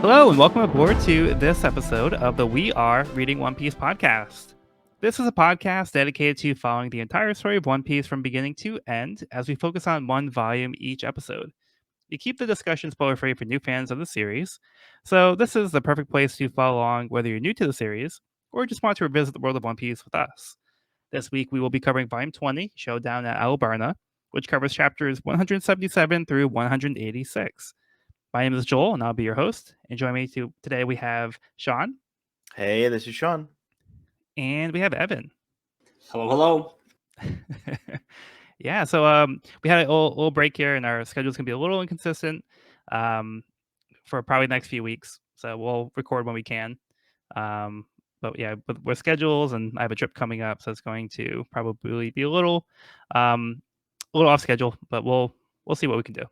Hello and welcome aboard to this episode of the We Are Reading One Piece podcast. This is a podcast dedicated to following the entire story of One Piece from beginning to end as we focus on one volume each episode. We keep the discussion spoiler-free for new fans of the series, so this is the perfect place to follow along whether you're new to the series or just want to revisit the world of One Piece with us. This week we will be covering Volume 20, Showdown at Alubarna, which covers chapters 177 through 186. My name is Joel, and I'll be your host. And joining me today, we have Sean. Hey, this is Sean. And we have Evan. Hello. Yeah, so we had a little break here, and our schedule's going to be a little inconsistent for probably the next few weeks. So we'll record when we can. But yeah, with schedules, and I have a trip coming up, so it's going to probably be a little off schedule, but we'll see what we can do.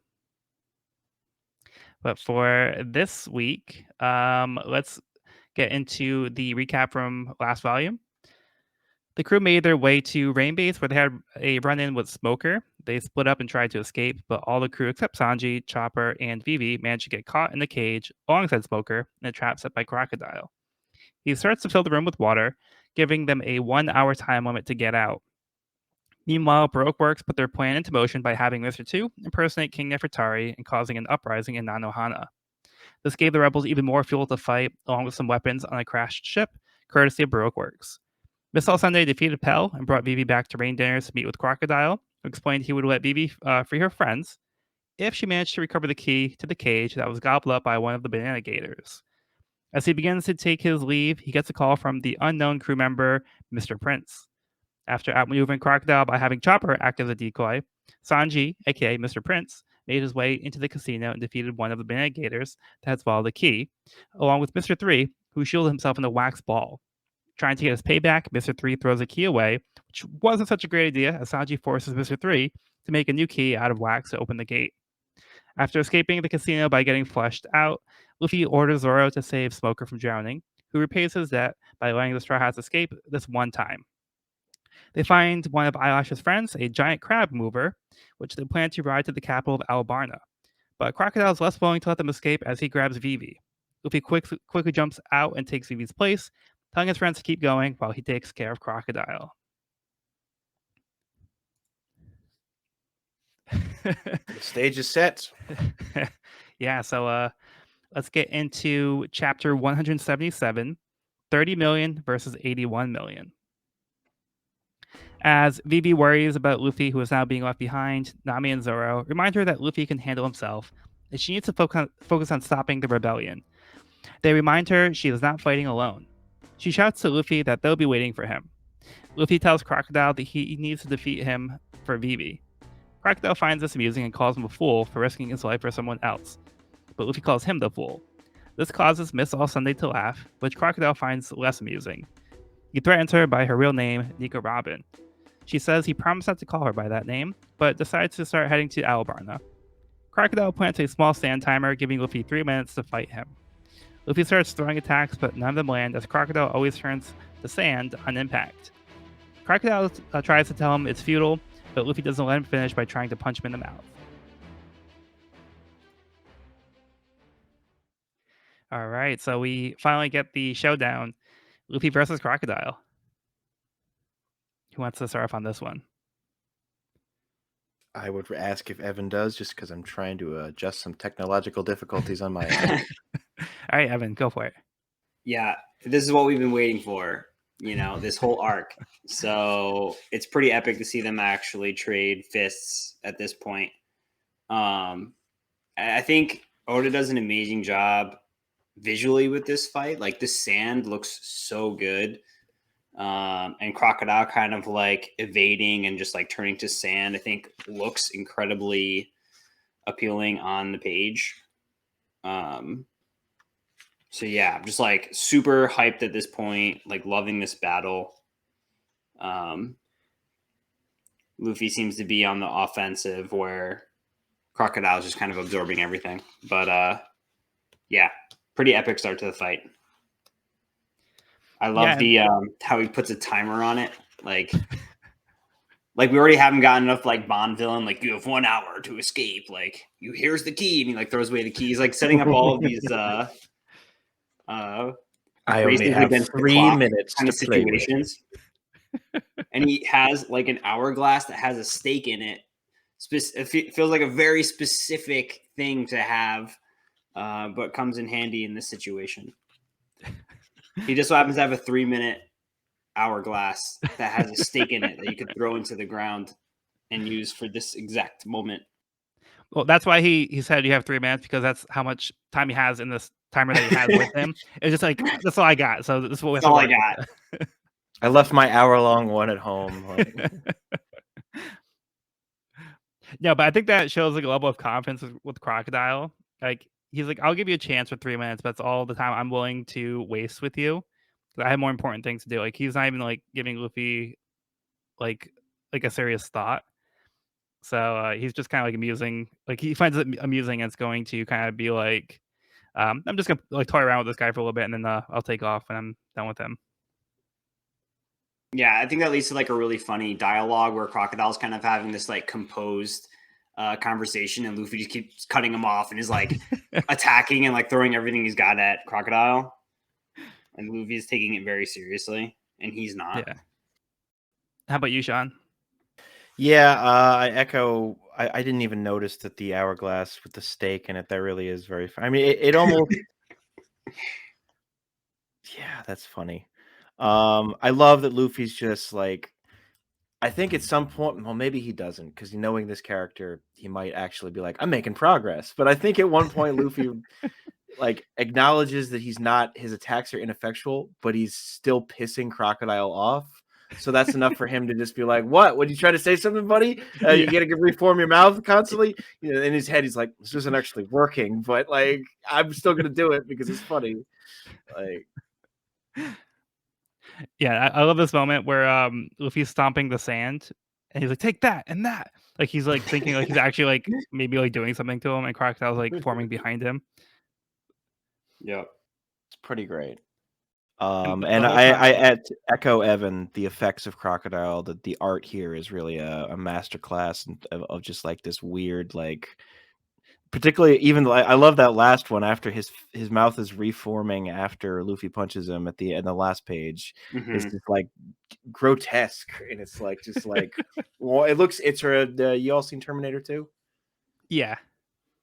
But for this week, let's get into the recap from last volume. The crew made their way to Rain Base, where they had a run-in with Smoker. They split up and tried to escape, but all the crew except Sanji, Chopper, and Vivi managed to get caught in the cage alongside Smoker in a trap set by Crocodile. He starts to fill the room with water, giving them a 1-hour time limit to get out. Meanwhile, Baroque Works put their plan into motion by having Mr. 2 impersonate King Nefertari and causing an uprising in Nanohana. This gave the rebels even more fuel to fight, along with some weapons on a crashed ship, courtesy of Baroque Works. Miss All Sunday defeated Pell and brought Vivi back to Rain Dinners to meet with Crocodile, who explained he would let Vivi free her friends if she managed to recover the key to the cage that was gobbled up by one of the Banana Gators. As he begins to take his leave, he gets a call from the unknown crew member, Mr. Prince. After outmaneuvering Crocodile by having Chopper act as a decoy, Sanji, aka Mr. Prince, made his way into the casino and defeated one of the Banana Gators that had swallowed the key, along with Mr. 3, who shielded himself in a wax ball. Trying to get his payback, Mr. 3 throws a key away, which wasn't such a great idea, as Sanji forces Mr. 3 to make a new key out of wax to open the gate. After escaping the casino by getting flushed out, Luffy orders Zoro to save Smoker from drowning, who repays his debt by letting the Straw Hats escape this one time. They find one of Eyelash's friends, a giant crab mover, which they plan to ride to the capital of Alubarna. But Crocodile is less willing to let them escape as he grabs Vivi. Luffy quickly jumps out and takes Vivi's place, telling his friends to keep going while he takes care of Crocodile. The stage is set. Yeah, so let's get into chapter 177, 30 million versus 81 million. As Vivi worries about Luffy, who is now being left behind, Nami and Zoro remind her that Luffy can handle himself, and she needs to focus on stopping the rebellion. They remind her she is not fighting alone. She shouts to Luffy that they'll be waiting for him. Luffy tells Crocodile that he needs to defeat him for Vivi. Crocodile finds this amusing and calls him a fool for risking his life for someone else, but Luffy calls him the fool. This causes Miss All Sunday to laugh, which Crocodile finds less amusing. He threatens her by her real name, Nico Robin. She says he promised not to call her by that name, but decides to start heading to Alubarna. Crocodile plants a small sand timer, giving Luffy 3 minutes to fight him. Luffy starts throwing attacks, but none of them land, as Crocodile always turns to sand on impact. Crocodile tries to tell him it's futile, but Luffy doesn't let him finish by trying to punch him in the mouth. All right, so we finally get the showdown. Luffy versus Crocodile. Who wants to start off on this one? I would ask if Evan does, just because I'm trying to adjust some technological difficulties on my end. All right, Evan, go for it. Yeah, this is what we've been waiting for, this whole arc. So it's pretty epic to see them actually trade fists at this point. I think Oda does an amazing job visually with this fight. Like, the sand looks so good. And Crocodile kind of like evading and just like turning to sand, I think looks incredibly appealing on the page. So yeah, I'm just like super hyped at this point, like loving this battle. Luffy seems to be on the offensive where Crocodile is just kind of absorbing everything. But yeah, pretty epic start to the fight. I love the how he puts a timer on it. Like we already haven't gotten enough like Bond villain. Like, you have 1 hour to escape. Like, here's the key, and he like throws away the key. He's like setting up all of these I only races have against the 3 clock minutes kind to of play with. situations. And he has like an hourglass that has a stake in it. It feels like a very specific thing to have, but comes in handy in this situation. He just so happens to have a 3-minute hourglass that has a stake in it that you could throw into the ground and use for this exact moment. Well, that's why he said you have 3 minutes, because that's how much time he has in this timer that he has with him. It's just like, that's all I got. So this is what we have That's to all I work got. with. I left my hour-long one at home. Like, No, but I think that shows like a level of confidence with Crocodile. Like, he's like, I'll give you a chance for 3 minutes, but that's all the time I'm willing to waste with you. 'Cause I have more important things to do. Like, he's not even like giving Luffy like a serious thought. So he's just kind of like amusing. Like, he finds it amusing, and it's going to kind of be like, I'm just gonna like toy around with this guy for a little bit, and then I'll take off when I'm done with him. Yeah, I think that leads to like a really funny dialogue where Crocodile's kind of having this like composed conversation, and Luffy just keeps cutting him off and is like attacking and like throwing everything he's got at Crocodile. And Luffy's taking it very seriously, and he's not. Yeah. How about you, Sean? yeah, I echo. I didn't even notice that the hourglass with the stake in it. That really is very. I mean, it almost. Yeah, that's funny. I love that Luffy's just like. I think at some point, well, maybe he doesn't, because knowing this character, he might actually be like, "I'm making progress." But I think at one point, Luffy like acknowledges that his attacks are ineffectual, but he's still pissing Crocodile off. So that's enough for him to just be like, "What? Would you try to say something, buddy? Yeah. You gotta reform your mouth constantly." You know, in his head, he's like, "This isn't actually working, but like, I'm still gonna do it because it's funny." Like, Yeah, I love this moment where Luffy's stomping the sand, and he's like, "Take that and that." Like, he's like thinking like he's actually like maybe like doing something to him, and Crocodile's like forming behind him. Yep. it's pretty great. And the And whole I time, echo Evan. The effects of Crocodile, that the art here is really a master class of just like this weird, like, particularly even I love that last one after his mouth is reforming after Luffy punches him at the last page. It's Mm-hmm. just like grotesque, and it's like just like, well, you all seen Terminator 2? yeah.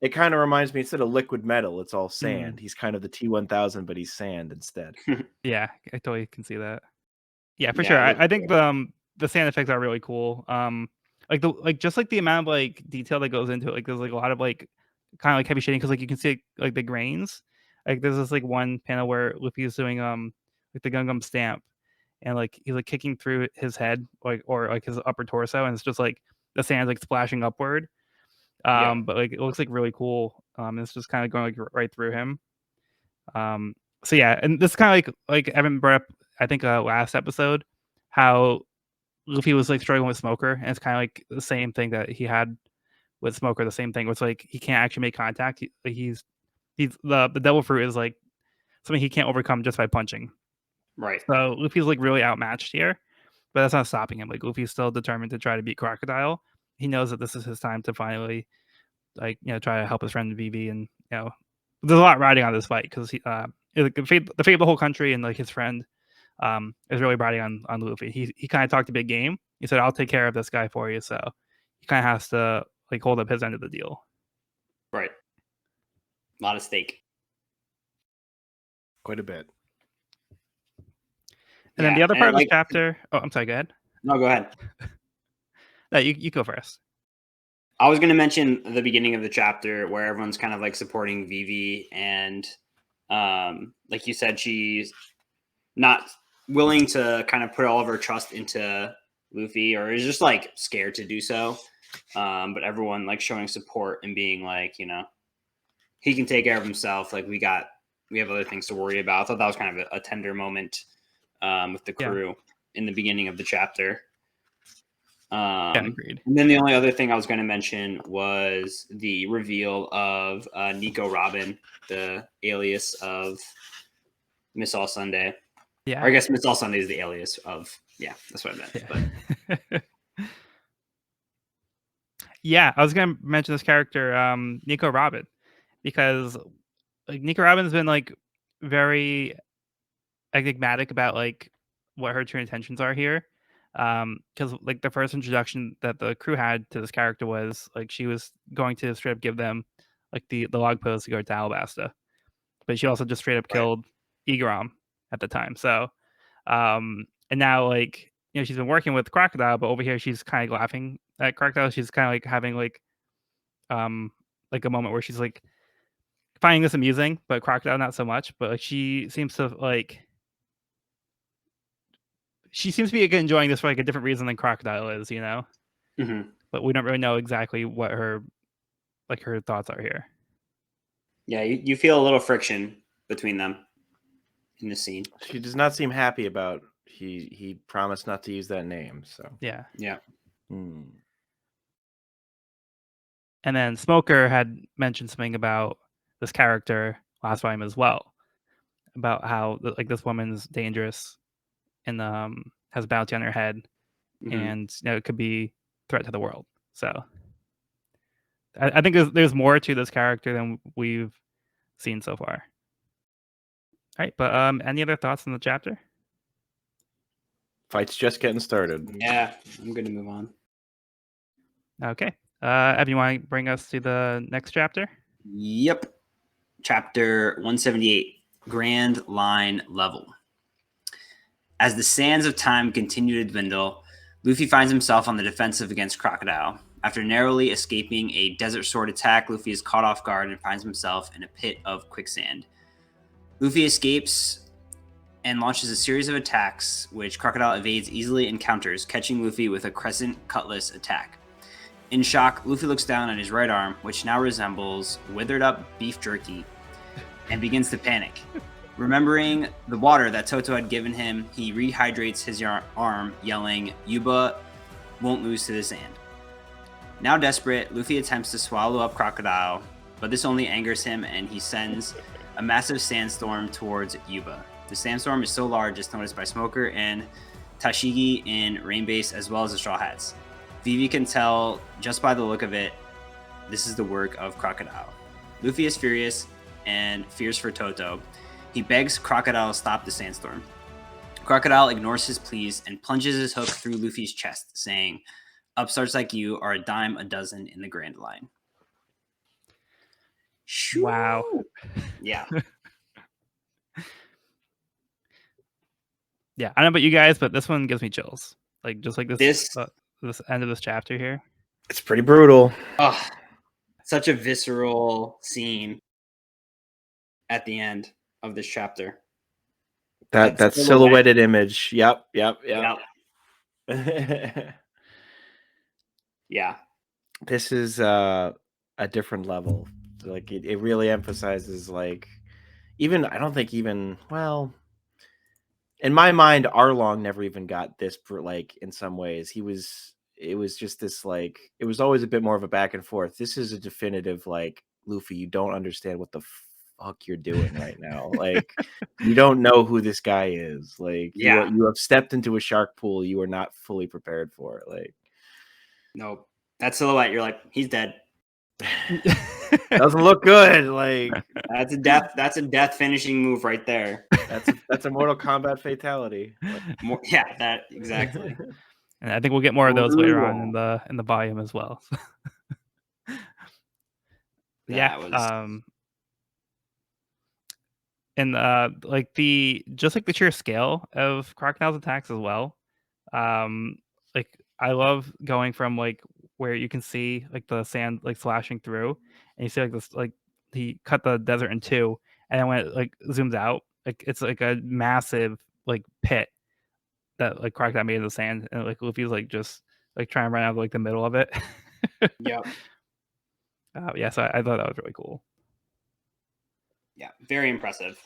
It kind of reminds me, instead of liquid metal, it's all Mm. sand. He's kind of the T-1000, but he's sand instead. Yeah, I totally can see that. Yeah, for sure. Yeah, it looks I think cool. the sound effects are really cool. Like just like the amount of like detail that goes into it. Like, there's like a lot of like kind of like heavy shading, because like you can see like the grains. Like, there's this like one panel where Luffy is doing like the Gungam stamp, and like he's like kicking through his head, like, or like his upper torso, and it's just like the sand's like splashing upward. Yep. But like it looks like really cool. It's just kind of going like right through him. Um, so yeah, and this kind of like Evan brought up, I think last episode, how Luffy was like struggling with Smoker, and it's kind of like the same thing that he had with Smoker. The same thing was like he can't actually make contact. He's the devil fruit is like something he can't overcome just by punching. Right. So Luffy's like really outmatched here, but that's not stopping him. Like, Luffy's still determined to try to beat Crocodile. He knows that this is his time to finally, like, try to help his friend Vivi, and there's a lot riding on this fight, because the fate of the whole country, and like his friend is really riding on Luffy. He kind of talked a big game. He said, "I'll take care of this guy for you." So he kind of has to like hold up his end of the deal. Right. A lot of stake. Quite a bit. And then the Yeah. other And part of this like, chapter. Oh, I'm sorry. Go ahead. no, go ahead. No, you go first. I was going to mention the beginning of the chapter where everyone's kind of like supporting Vivi, and like you said, she's not willing to kind of put all of her trust into Luffy, or is just like scared to do so. But everyone like showing support and being like, he can take care of himself. Like, we have other things to worry about. I thought that was kind of a tender moment with the Yeah. crew in the beginning of the chapter. Yeah, agreed. And then the only other thing I was going to mention was the reveal of Nico Robin, the alias of Miss All Sunday. Yeah. Or I guess Miss All Sunday is the alias of, yeah, that's what I meant. Yeah. But Yeah, I was gonna mention this character, Nico Robin, because like Nico Robin's been like very enigmatic about like what her true intentions are here. Because like the first introduction that the crew had to this character was like she was going to straight up give them like the log post to go to Alabasta, but she also just straight up Right. killed Egram at the time. So, and now like she's been working with Crocodile, but over here she's kind of laughing at Crocodile. She's kind of like having like a moment where she's like finding this amusing, but Crocodile not so much. But like she seems to be enjoying this for like a different reason than Crocodile is, Mhm. But we don't really know exactly what her thoughts are here. Yeah, you feel a little friction between them in the scene. She does not seem happy about he promised not to use that name. So Yeah. Yeah. And then Smoker had mentioned something about this character last volume as well, about how like this woman's dangerous and has a bounty on her head, Mhm. and it could be a threat to the world. So I think there's more to this character than we've seen so far. All right, but any other thoughts on the chapter? Fight's just getting started. Yeah, I'm going to move on. Okay. Ev, you want to bring us to the next chapter? Yep. Chapter 178, Grand Line Level. As the sands of time continue to dwindle, Luffy finds himself on the defensive against Crocodile. After narrowly escaping a Desert Sword attack, Luffy is caught off guard and finds himself in a pit of quicksand. Luffy escapes and launches a series of attacks, which Crocodile evades easily and counters, catching Luffy with a Crescent Cutlass attack. In shock, Luffy looks down at his right arm, which now resembles withered up beef jerky, and begins to panic. Remembering the water that Toto had given him, he rehydrates his arm, yelling, "Yuba won't lose to the sand." Now desperate, Luffy attempts to swallow up Crocodile, but this only angers him and he sends a massive sandstorm towards Yuba. The sandstorm is so large it's noticed by Smoker and Tashigi in Rain Base as well as the Straw Hats. Vivi can tell just by the look of it, this is the work of Crocodile. Luffy is furious and fears for Toto. He begs Crocodile to stop the sandstorm. Crocodile ignores his pleas and plunges his hook through Luffy's chest, saying, "Upstarts like you are a dime a dozen in the Grand Line." Wow. Yeah. Yeah, I don't know about you guys, but this one gives me chills. Like just like this This end of this chapter here. It's pretty brutal. Oh, such a visceral scene at the end of this chapter. That silhouetted image. Yep. Yeah. This is a different level. Like it really emphasizes like I don't think even well in my mind Arlong never even got this like in some ways. It was just this like it was always a bit more of a back and forth. This is a definitive like Luffy, you don't understand what the fuck you're doing right now. Like you don't know who this guy is. Like you have stepped into a shark pool you are not fully prepared for. Like nope. That silhouette, you're like, he's dead. Doesn't look good. Like that's a death finishing move right there. That's a Mortal Kombat fatality. Yeah, that exactly. And I think we'll get more of those later on in the volume as well. And like the sheer scale of Crocodile's attacks as well. Like I love going from like where you can see like the sand like slashing through, and you see like this like he cut the desert in two, and then when it like zooms out, like it's like a massive like pit that like Crocodile made in the sand, and like Luffy's like just like trying to run out of like the middle of it. Yep. Yeah, so I thought that was really cool. Yeah, very impressive.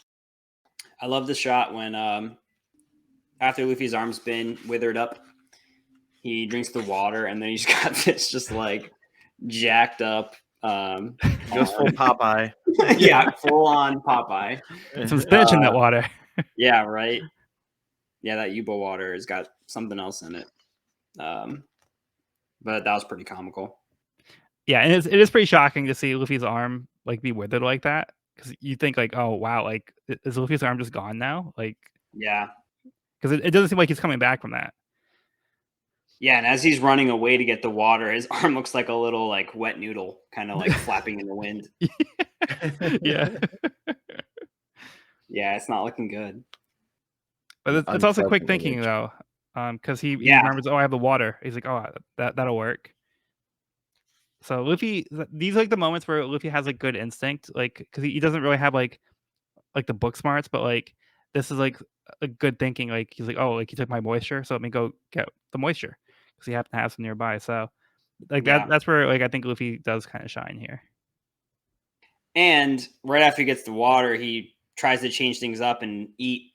I love the shot when after Luffy's arm's been withered up, he drinks the water and then he's got this just like jacked up goes full Popeye. Yeah, full on Popeye. Some spinach in that water. Yeah, right. Yeah, that Yuba water has got something else in it. But that was pretty comical. Yeah, and it is pretty shocking to see Luffy's arm like be withered like that. because you think like, oh wow, like is Luffy's arm just gone now? Like, Yeah. because it doesn't seem like he's coming back from that. Yeah, and as he's running away to get the water, his arm looks like a little like wet noodle, kind of like flapping in the wind. Yeah. Yeah, it's not looking good. But it's also quick Unpleasant thinking image. though, because he Yeah. remembers, oh, I have the water. He's like, oh, that'll work. So Luffy, these are like the moments where Luffy has like good instinct, like because he doesn't really have like the book smarts, but like this is like a good thinking. Like he's like, oh, like he took my moisture, so let me go get the moisture because he happened to have some nearby. So like Yeah. that's where like I think Luffy does kind of shine here. And right after he gets the water, he tries to change things up and eat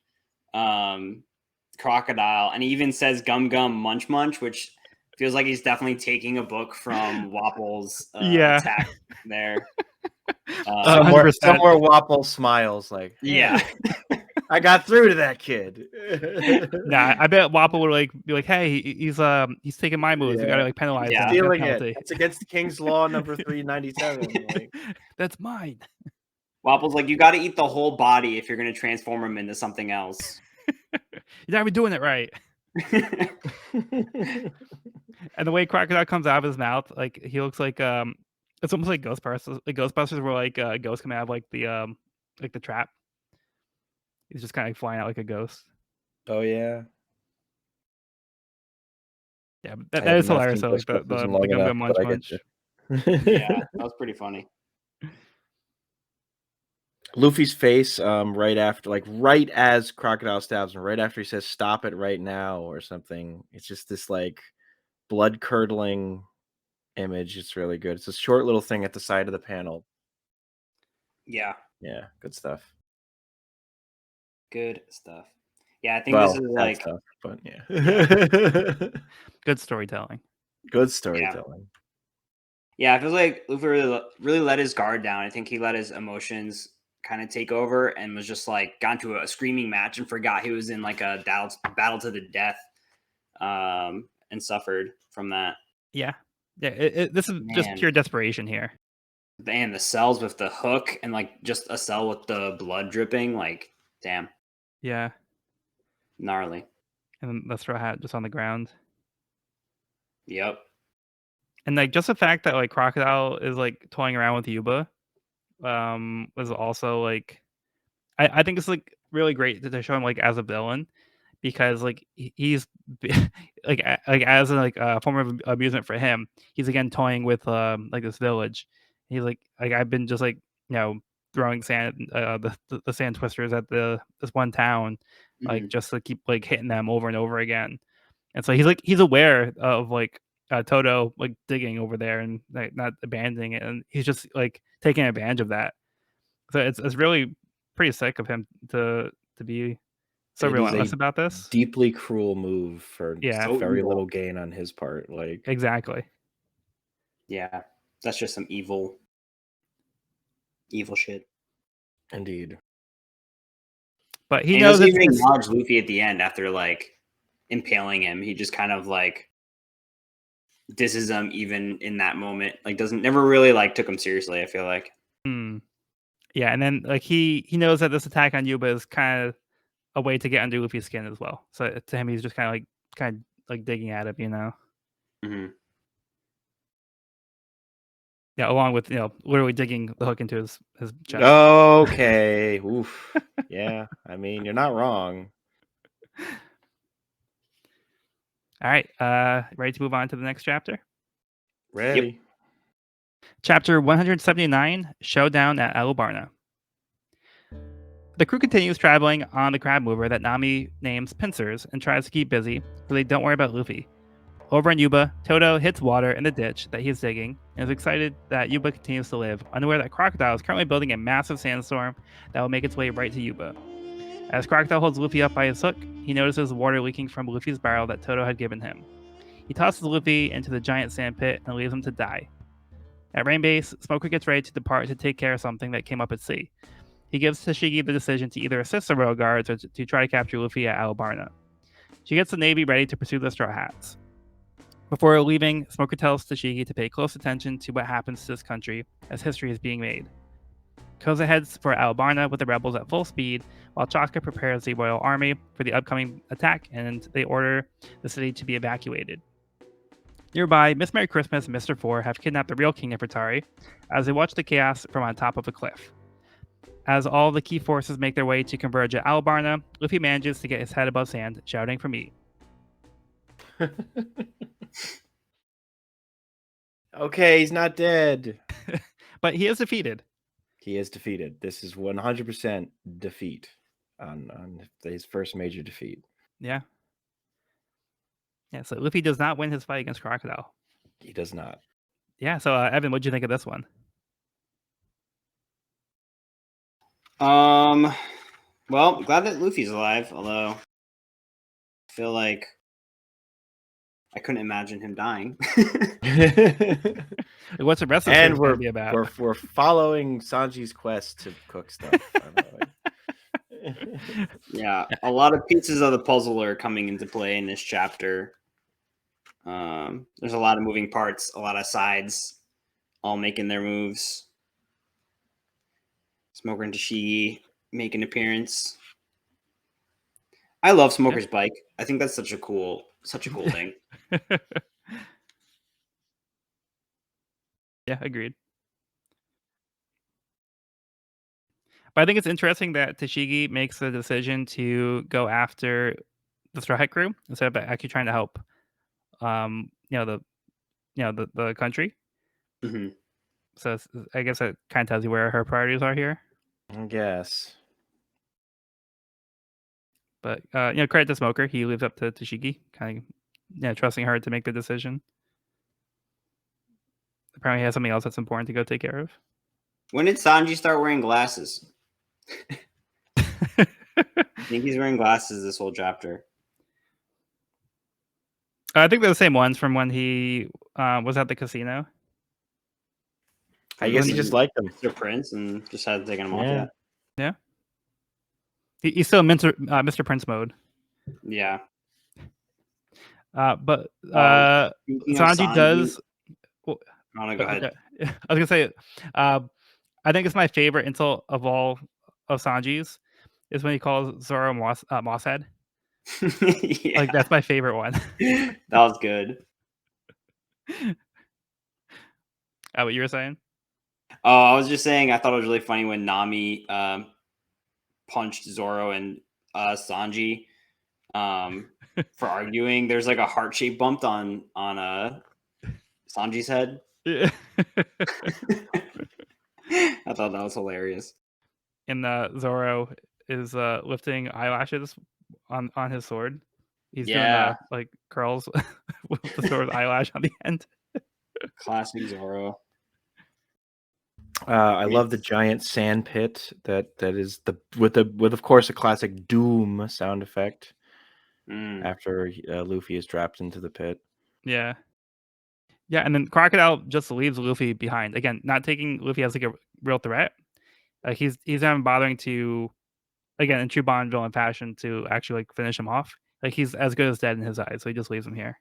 crocodile, and he even says "gum gum munch munch," which feels like he's definitely taking a book from Wapple's Yeah. attack there. Somewhere 100%. Wapple smiles like, Yeah. "Hey, I got through to that kid." Nah, I bet Wapple would like be like, hey, he's taking my moves. We Yeah. gotta like penalize Yeah. him. Stealing Penalty. it. It's against King's Law number 397. Like, That's mine. Wapple's like, you got to eat the whole body if you're going to transform him into something else. You're not even doing it right. And the way Crocodile comes out of his mouth, like he looks like it's almost like Ghostbusters. Like Ghostbusters, where like ghosts come out of like the trap. He's just kind of flying out like a ghost. oh yeah. Yeah, but I that have is not hilarious. seen Though, like the Ghostbusters in long Gum enough, Gum Munch but I get Munch. you. Yeah, that was pretty funny. Luffy's face, right after, like right as Crocodile stabs him, right after he says "Stop it right now" or something. It's just this like blood curdling image. It's really good. It's a short little thing at the side of the panel. Yeah, Yeah, good stuff. good stuff. Yeah, I think Well, this is bad like, stuff, but yeah. Good storytelling. Good storytelling. yeah, I feel like Luffy really let his guard down. I think he let his emotions kind of take over and was just like got into a screaming match and forgot he was in like a battle to the death, and suffered from that. Yeah. This is just Man. pure desperation here. And the cells with the hook and like just a cell with the blood dripping, like damn, Yeah. gnarly. And then the straw hat just on the ground. Yep. And like just the fact that like Crocodile is like toying around with Yuba, was also like I think it's like really great to show him like as a villain, because like he's like as a form of amusement for him, he's again toying with like this village. He's like I've been just like throwing sand the sand twisters at this one town, like Mhm. just to keep like hitting them over and over again. And so he's aware of like Toto like digging over there and like not abandoning it, and he's just like taking advantage of that. So it's really pretty sick of him to be so It is relentless a about this. deeply cruel move for Yeah. So very evil. little gain on his part. Like, Exactly. Yeah, that's just some evil shit. indeed. But he And knows doesn't it's, even acknowledge Luffy at the end after like impaling him. He just kind of like disses him even in that moment. Like never really like took him seriously, I feel like. yeah, and then like he knows that this attack on Yuba is kind of a way to get under Luffy's skin as well. So to him, he's just kind of digging at him, Mm-hmm. Yeah, along with literally digging the hook into his chest. Okay. Oof. Yeah. I mean, you're not wrong. All right, ready to move on to the next chapter? Ready. Chapter 179, Showdown at Alubarna. The crew continues traveling on the crab mover that Nami names Pincers and tries to keep busy, so they don't worry about Luffy. Over in Yuba, Toto hits water in the ditch that he's digging and is excited that Yuba continues to live, unaware that Crocodile is currently building a massive sandstorm that will make its way right to Yuba. As Crocodile holds Luffy up by his hook, he notices water leaking from Luffy's barrel that Toto had given him. He tosses Luffy into the giant sand pit and leaves him to die. At Rain Base, Smoker gets ready to depart to take care of something that came up at sea. He gives Tashigi the decision to either assist the royal guards or to try to capture Luffy at Alubarna. She gets the Navy ready to pursue the Straw Hats. Before leaving, Smoker tells Tashigi to pay close attention to what happens to this country, as history is being made. Koza heads for Alubarna with the rebels at full speed, while Chaka prepares the royal army for the upcoming attack, and they order the city to be evacuated. Nearby, Miss Merry Christmas and Mr. Four have kidnapped the real King of Fratari as they watch the chaos from on top of a cliff. As all the key forces make their way to converge at Alubarna, Luffy manages to get his head above sand, shouting for me. Okay, he's not dead. But he is defeated. He is defeated. This is 100% defeat on his first major defeat. Yeah. Yeah, so Luffy does not win his fight against Crocodile. He does not. Yeah, so Evan, what'd you think of this one? Well, glad that Luffy's alive, although I feel like I couldn't imagine him dying. What's the rest of And the going to be about? we're following Sanji's quest to cook stuff. Yeah, a lot of pieces of the puzzle are coming into play in this chapter. There's a lot of moving parts, a lot of sides, all making their moves. Smoker and Tashigi make an appearance. I love Smoker's bike. I think that's such a cool thing. Yeah, agreed. But I think it's interesting that Tashigi makes the decision to go after the Straw Hat crew instead of actually trying to help, the country. Mm-hmm. So I guess it kind of tells you where her priorities are here. I guess. But credit to Smoker, he lives up to Tashigi, kind of trusting her to make the decision. Apparently, he has something else that's important to go take care of. When did Sanji start wearing glasses? I think he's wearing glasses this whole chapter. I think they're the same ones from when he was at the casino. I guess he just liked them. Mr. Prince and just had to take them off yet. Yeah. He's still in Mr. Prince mode. Yeah. But Sanji does. Well, go ahead. I was gonna say, I think it's my favorite insult of all of Sanji's is when he calls Zoro Mosshead. Yeah. Like that's my favorite one. That was good. What you were saying? Oh, I was just saying I thought it was really funny when Nami punched Zoro and Sanji for arguing. There's like a heart-shaped bump on Sanji's head. Yeah. I thought that was hilarious. And Zoro is lifting eyelashes on his sword. He's doing like curls with the sword eyelash on the end. Classic Zoro. I love the giant sand pit that is with of course a classic doom sound effect after Luffy is dropped into the pit. Yeah. Yeah, and then Crocodile just leaves Luffy behind. Again, not taking Luffy as like a real threat. He's not bothering to, again, in true Bond villain fashion, to actually like finish him off. Like he's as good as dead in his eyes, so he just leaves him here.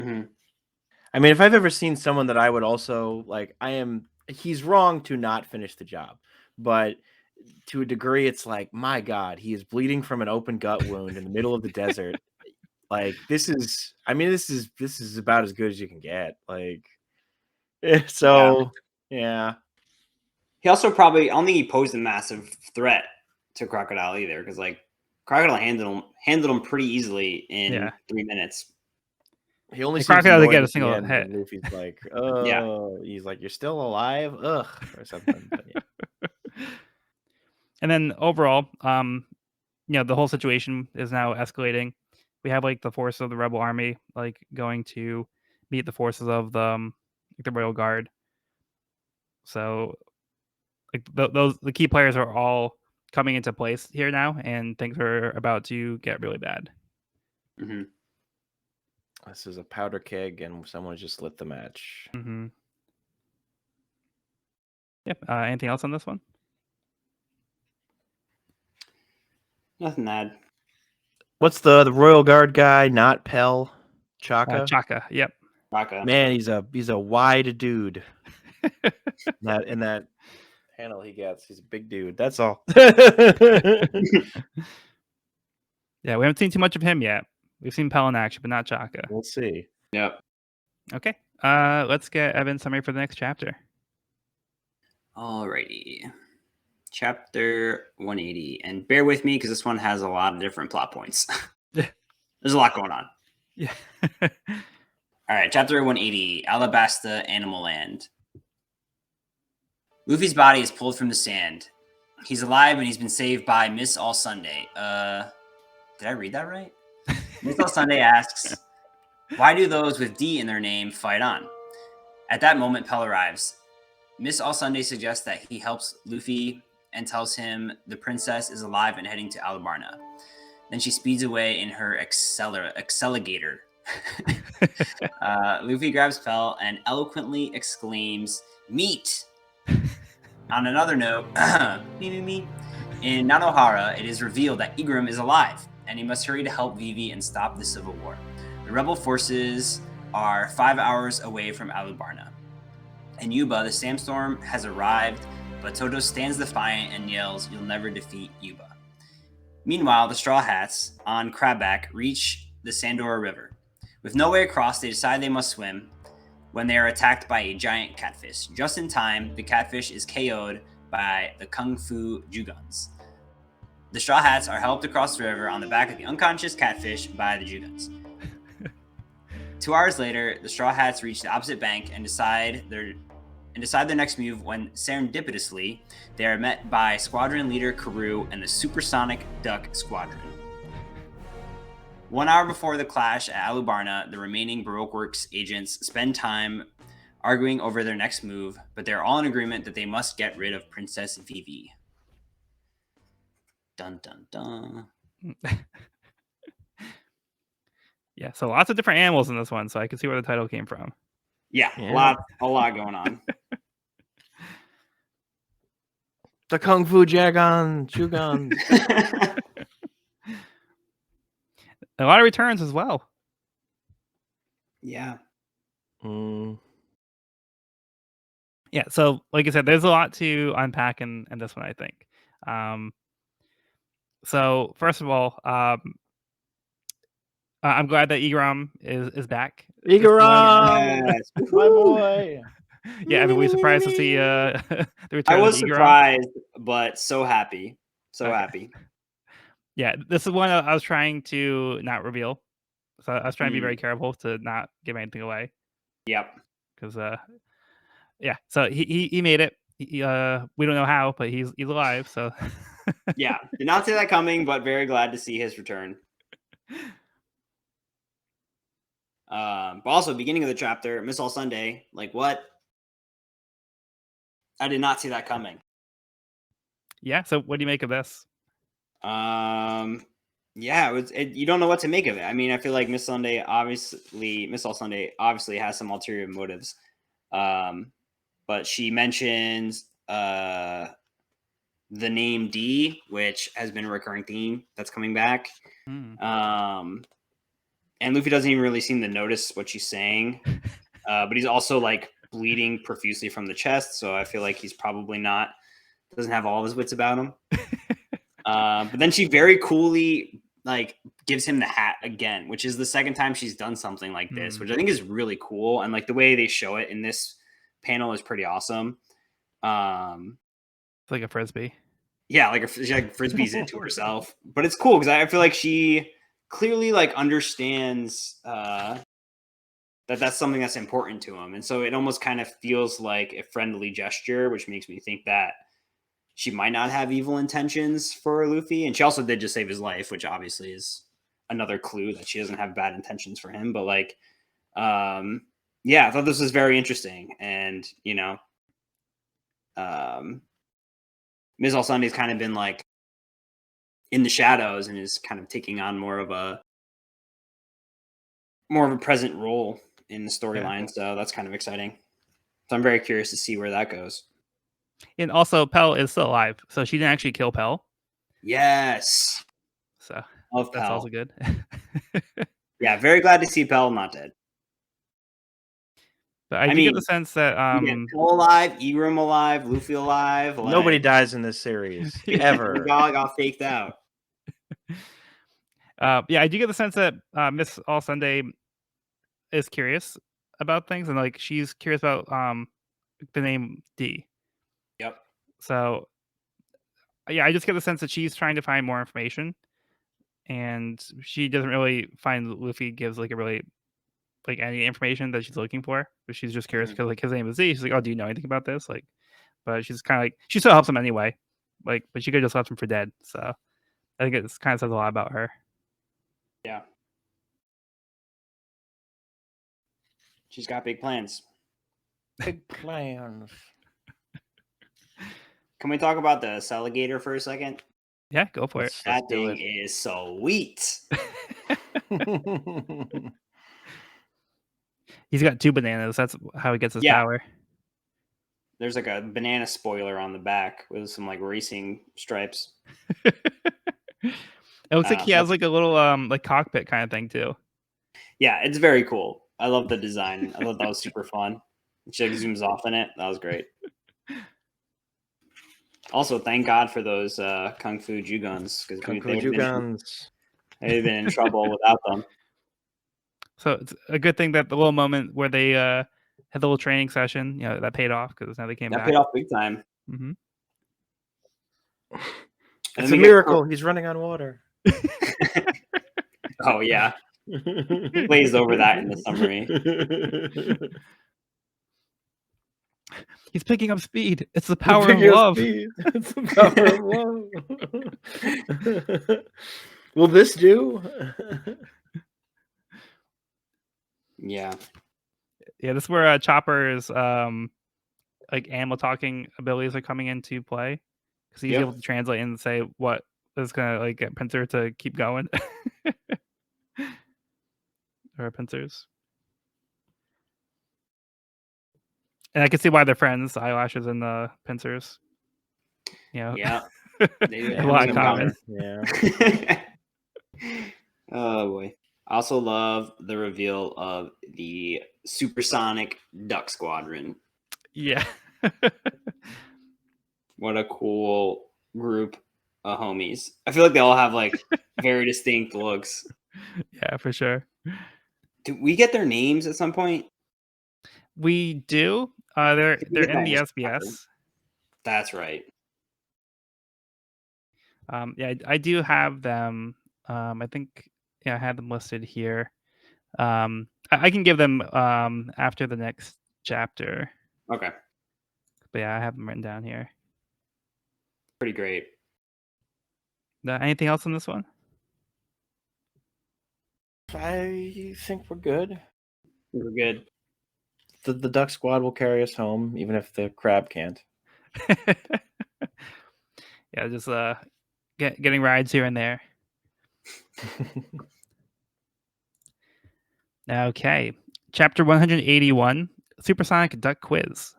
Mm-hmm. I mean, if I've ever seen someone that I would also like, he's wrong to not finish the job, but to a degree, it's like, my God, he is bleeding from an open gut wound in the middle of the desert. Like this is about as good as you can get. Like, so yeah. He also probably, I don't think he posed a massive threat to Crocodile either, because like Crocodile handled him pretty easily in 3 minutes. He only seems Crocodile to get a at single the end hit. when Luffy's like, oh, he's like, you're still alive, ugh, or something. But yeah. And then overall, the whole situation is now escalating. We have like the force of the rebel army like going to meet the forces of the Royal Guard. So like the key players are all coming into place here now, and things are about to get really bad. Mm-hmm. This is a powder keg, and someone just lit the match. Mm-hmm. Yep. Anything else on this one? Nothing to add. What's the Royal Guard guy? Not Pell, Chaka. Chaka. Yep. Chaka. Man, he's a wide dude. in that panel he gets. He's a big dude. That's all. Yeah, we haven't seen too much of him yet. We've seen Pell in action, but not Chaka. We'll see. Yep. Okay. Let's get Evan's summary for the next chapter. Alrighty. Chapter 180. And bear with me because this one has a lot of different plot points. There's a lot going on. Yeah. All right, chapter 180, Alabasta, Animal Land. Luffy's body is pulled from the sand. He's alive and he's been saved by Miss All Sunday. Did I read that right? Miss All Sunday asks, why do those with D in their name fight on? At that moment, Pell arrives. Miss All Sunday suggests that he helps Luffy and tells him the princess is alive and heading to Alubarna. Then she speeds away in her Acceligator. Luffy grabs Pell and eloquently exclaims, meat! On another note, in Nanohara, it is revealed that Igaram is alive, and he must hurry to help Vivi and stop the civil war. The rebel forces are 5 hours away from Alubarna. In Yuba, the sandstorm has arrived, but Toto stands defiant and yells, you'll never defeat Yuba. Meanwhile, the Straw Hats on Crabback reach the Sandora River. With no way across, they decide they must swim when they are attacked by a giant catfish. Just in time, the catfish is KO'd by the Kung Fu Juguns. The Straw Hats are helped across the river on the back of the unconscious catfish by the Juguns. 2 hours later, the Straw Hats reach the opposite bank and decide their next move when serendipitously they are met by Squadron leader Karoo and the Supersonic Duck Squadron. 1 hour before the clash at Alubarna, the remaining Baroque Works agents spend time arguing over their next move, but they're all in agreement that they must get rid of Princess Vivi. Dun dun dun. Yeah, so lots of different animals in this one, so I can see where the title came from. Yeah. Yeah. A lot going on. The Kung Fu Juguns. A lot of returns as well. Yeah. Yeah, so like I said, there's a lot to unpack in this one, I think. So first of all, I'm glad that Igaram is back. Igaram, Yes. my boy. Yeah, I mean, we surprised to see the return I was of Igaram. surprised, but so happy. So Okay. happy. Yeah, this is one I was trying to not reveal. So I was trying to be very careful to not give anything away. Yep. Because yeah, so he made it. We don't know how, but he's alive. So Yeah. Did not see that coming, but very glad to see his return. But also, beginning of the chapter, Miss All Sunday, like what? I did not see that coming. yeah. So what do you make of this? Yeah, you don't know what to make of it. I mean, I feel like Miss All Sunday obviously has some ulterior motives. But she mentions the name D, which has been a recurring theme that's coming back. And Luffy doesn't even really seem to notice what she's saying. But he's also like bleeding profusely from the chest, so I feel like he's probably doesn't have all of his wits about him. But then she very coolly like gives him the hat again, which is the second time she's done something like this, which I think is really cool. And like the way they show it in this panel is pretty awesome. It's like a frisbee. Yeah, like she like frisbees into herself, but it's cool because I feel like she clearly like understands that that's something that's important to him, and so it almost kind of feels like a friendly gesture, which makes me think that she might not have evil intentions for Luffy. And she also did just save his life, which obviously is another clue that she doesn't have bad intentions for him. But like, yeah, I thought this was very interesting. And, you know, Ms. All Sunday's kind of been like in the shadows and is kind of taking on more of a present role in the storyline. Yeah. So that's kind of exciting. So I'm very curious to see where that goes. And also, Pell is still alive, so she didn't actually kill Pell. Yes. So love that's Pell. Also good. Yeah, very glad to see Pell not dead. But I do get the sense that you get Cole alive, Egram alive, Luffy alive. Nobody Like, dies in this series Yeah. ever. Dog got faked out. Yeah, I do get the sense that Miss All Sunday is curious about things, and like she's curious about the name D. Yep. So yeah, I just get the sense that she's trying to find more information, and she doesn't really find Luffy gives like a really like any information that she's looking for. But she's just curious because like his name is Z. She's like, oh, do you know anything about this? Like, but she's kind of like she still helps him anyway. Like, but she could have just left him for dead. So I think it kind of says a lot about her. Yeah. She's got big plans. Big plans. Can we talk about the Alligator for a second? Yeah, go for Let's That do thing is sweet. it. He's got 2 bananas. That's how he gets his power. There's like a banana spoiler on the back with some like racing stripes. It looks like he has like a little like cockpit kind of thing too. Yeah, it's very cool. I love the design. I thought that was super fun. She like zooms off in it. That was great. Also, thank God for those Kung Fu Juguns, because Kung Fu Juguns. They've been in trouble without them. So it's a good thing that the little moment where they had the little training session, you know, that paid off because now they came back. That paid off big time. Mm-hmm. It's a miracle. He's running on water. Oh, yeah. Glazed over that in the summary. He's picking up speed. It's the power of love. It's the power of love. Will this do? Yeah. Yeah, this is where Chopper's like animal talking abilities are coming into play. Because he's able to translate and say what is gonna like get Pincer to keep going. Or Pincers. And I can see why they're friends, the eyelashes and the pincers. You know, yeah, they have a lot in common. Yeah. Oh boy! I also love the reveal of the Supersonic Duck Squadron. Yeah. What a cool group of homies! I feel like they all have like very distinct looks. Yeah, for sure. Do we get their names at some point? We do. They're in the SBS. That's right. Yeah, I do have them. I think I had them listed here. I can give them after the next chapter. Okay. But yeah, I have them written down here. Pretty great. Anything else on this one? I think we're good. We're good. The Duck Squad will carry us home, even if the crab can't. Yeah, just getting rides here and there. Okay, chapter 181, Supersonic Duck Quiz.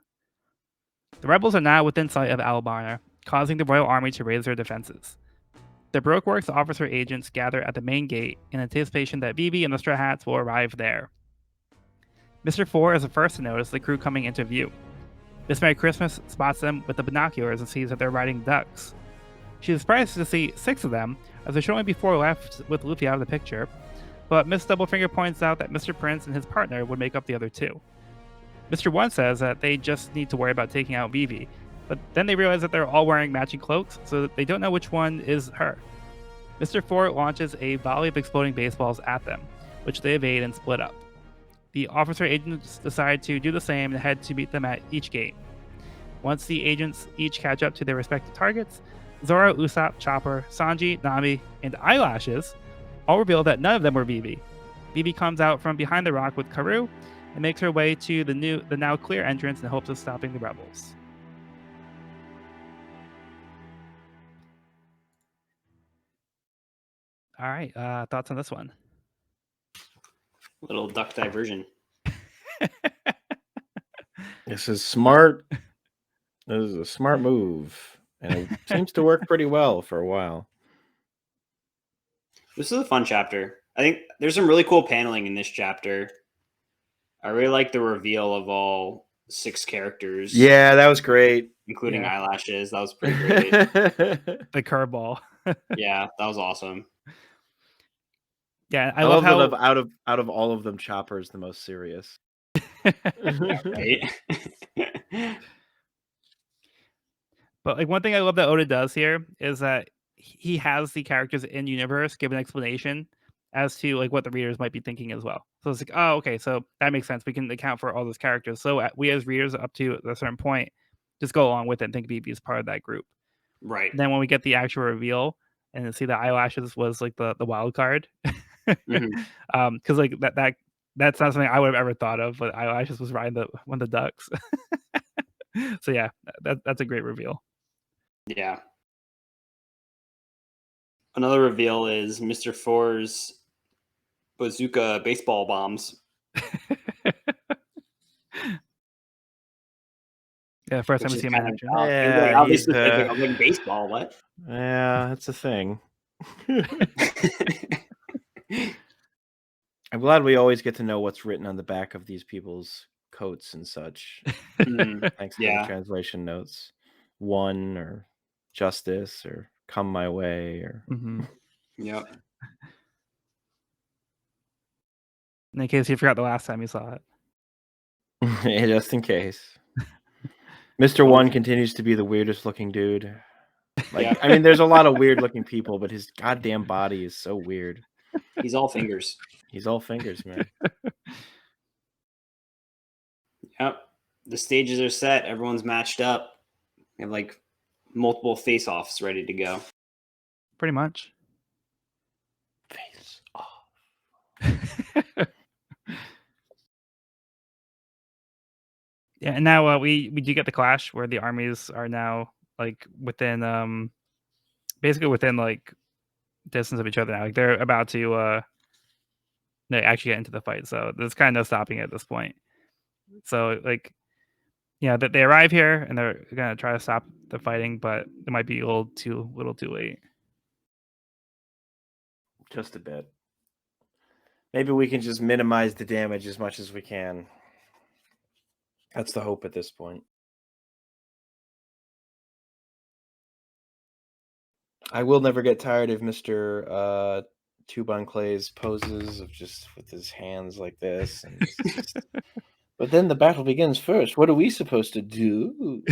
The rebels are now within sight of Alubarna, causing the Royal Army to raise their defenses. The Baroque Works officer agents gather at the main gate in anticipation that Vivi and the Straw Hats will arrive there. Mr. 4 is the first to notice the crew coming into view. Miss Merry Christmas spots them with the binoculars and sees that they're riding ducks. She is surprised to see 6 of them, as there should only be 4 left with Luffy out of the picture, but Miss Doublefinger points out that Mr. Prince and his partner would make up the other 2. Mr. 1 says that they just need to worry about taking out Vivi, but then they realize that they're all wearing matching cloaks, so that they don't know which one is her. Mr. 4 launches a volley of exploding baseballs at them, which they evade and split up. The officer agents decide to do the same and head to meet them at each gate. Once the agents each catch up to their respective targets, Zoro, Usopp, Chopper, Sanji, Nami, and Eyelashes all reveal that none of them were Vivi. Vivi comes out from behind the rock with Karoo and makes her way to the now clear entrance in hopes of stopping the rebels. All right, thoughts on this one? Little duck diversion. This is smart. This is a smart move, and it seems to work pretty well for a while. This is a fun chapter. I think there's some really cool paneling in this chapter. I really like the reveal of all 6 characters. Yeah, that was great. Including Yeah. eyelashes. That was pretty great. The curveball. Yeah, that was awesome. Yeah, I love that out of all of them, Chopper is the most serious. Right? But like one thing I love that Oda does here is that he has the characters in universe give an explanation as to like what the readers might be thinking as well. So it's like, oh, okay, so that makes sense. We can account for all those characters. So we as readers up to a certain point just go along with it and think BB is part of that group. Right. And then when we get the actual reveal and see the eyelashes was like the wild card, because like that's not something I would have ever thought of, but eyelashes was riding one of the ducks. So yeah, that's a great reveal. Yeah. Another reveal is Mr. Four's bazooka baseball bombs. Yeah, first time Which we is see him in kind of action. Yeah, I'll be he's, specific. I'm like, baseball, what? Yeah, that's a thing. I'm glad we always get to know what's written on the back of these people's coats and such. Thanks to the translation notes. One or justice or come my way or Yep. In case you forgot the last time you saw it. Yeah, just in case. Mr. One continues to be the weirdest looking dude. Like, I mean, there's a lot of weird looking people, but his goddamn body is so weird. He's all fingers. He's all fingers, man. Yep. The stages are set. Everyone's matched up. We have like multiple face-offs ready to go. Pretty much. Face off. Yeah, and now we do get the clash where the armies are now like within basically within like distance of each other now. Like they're about to they actually get into the fight. So there's kind of no stopping it at this point. So like yeah, that they arrive here and they're gonna try to stop the fighting, but it might be a little too late. Just a bit. Maybe we can just minimize the damage as much as we can. That's the hope at this point. I will never get tired of Mr. Tuban Clay's poses of just with his hands like this. And just... But then the battle begins first. What are we supposed to do?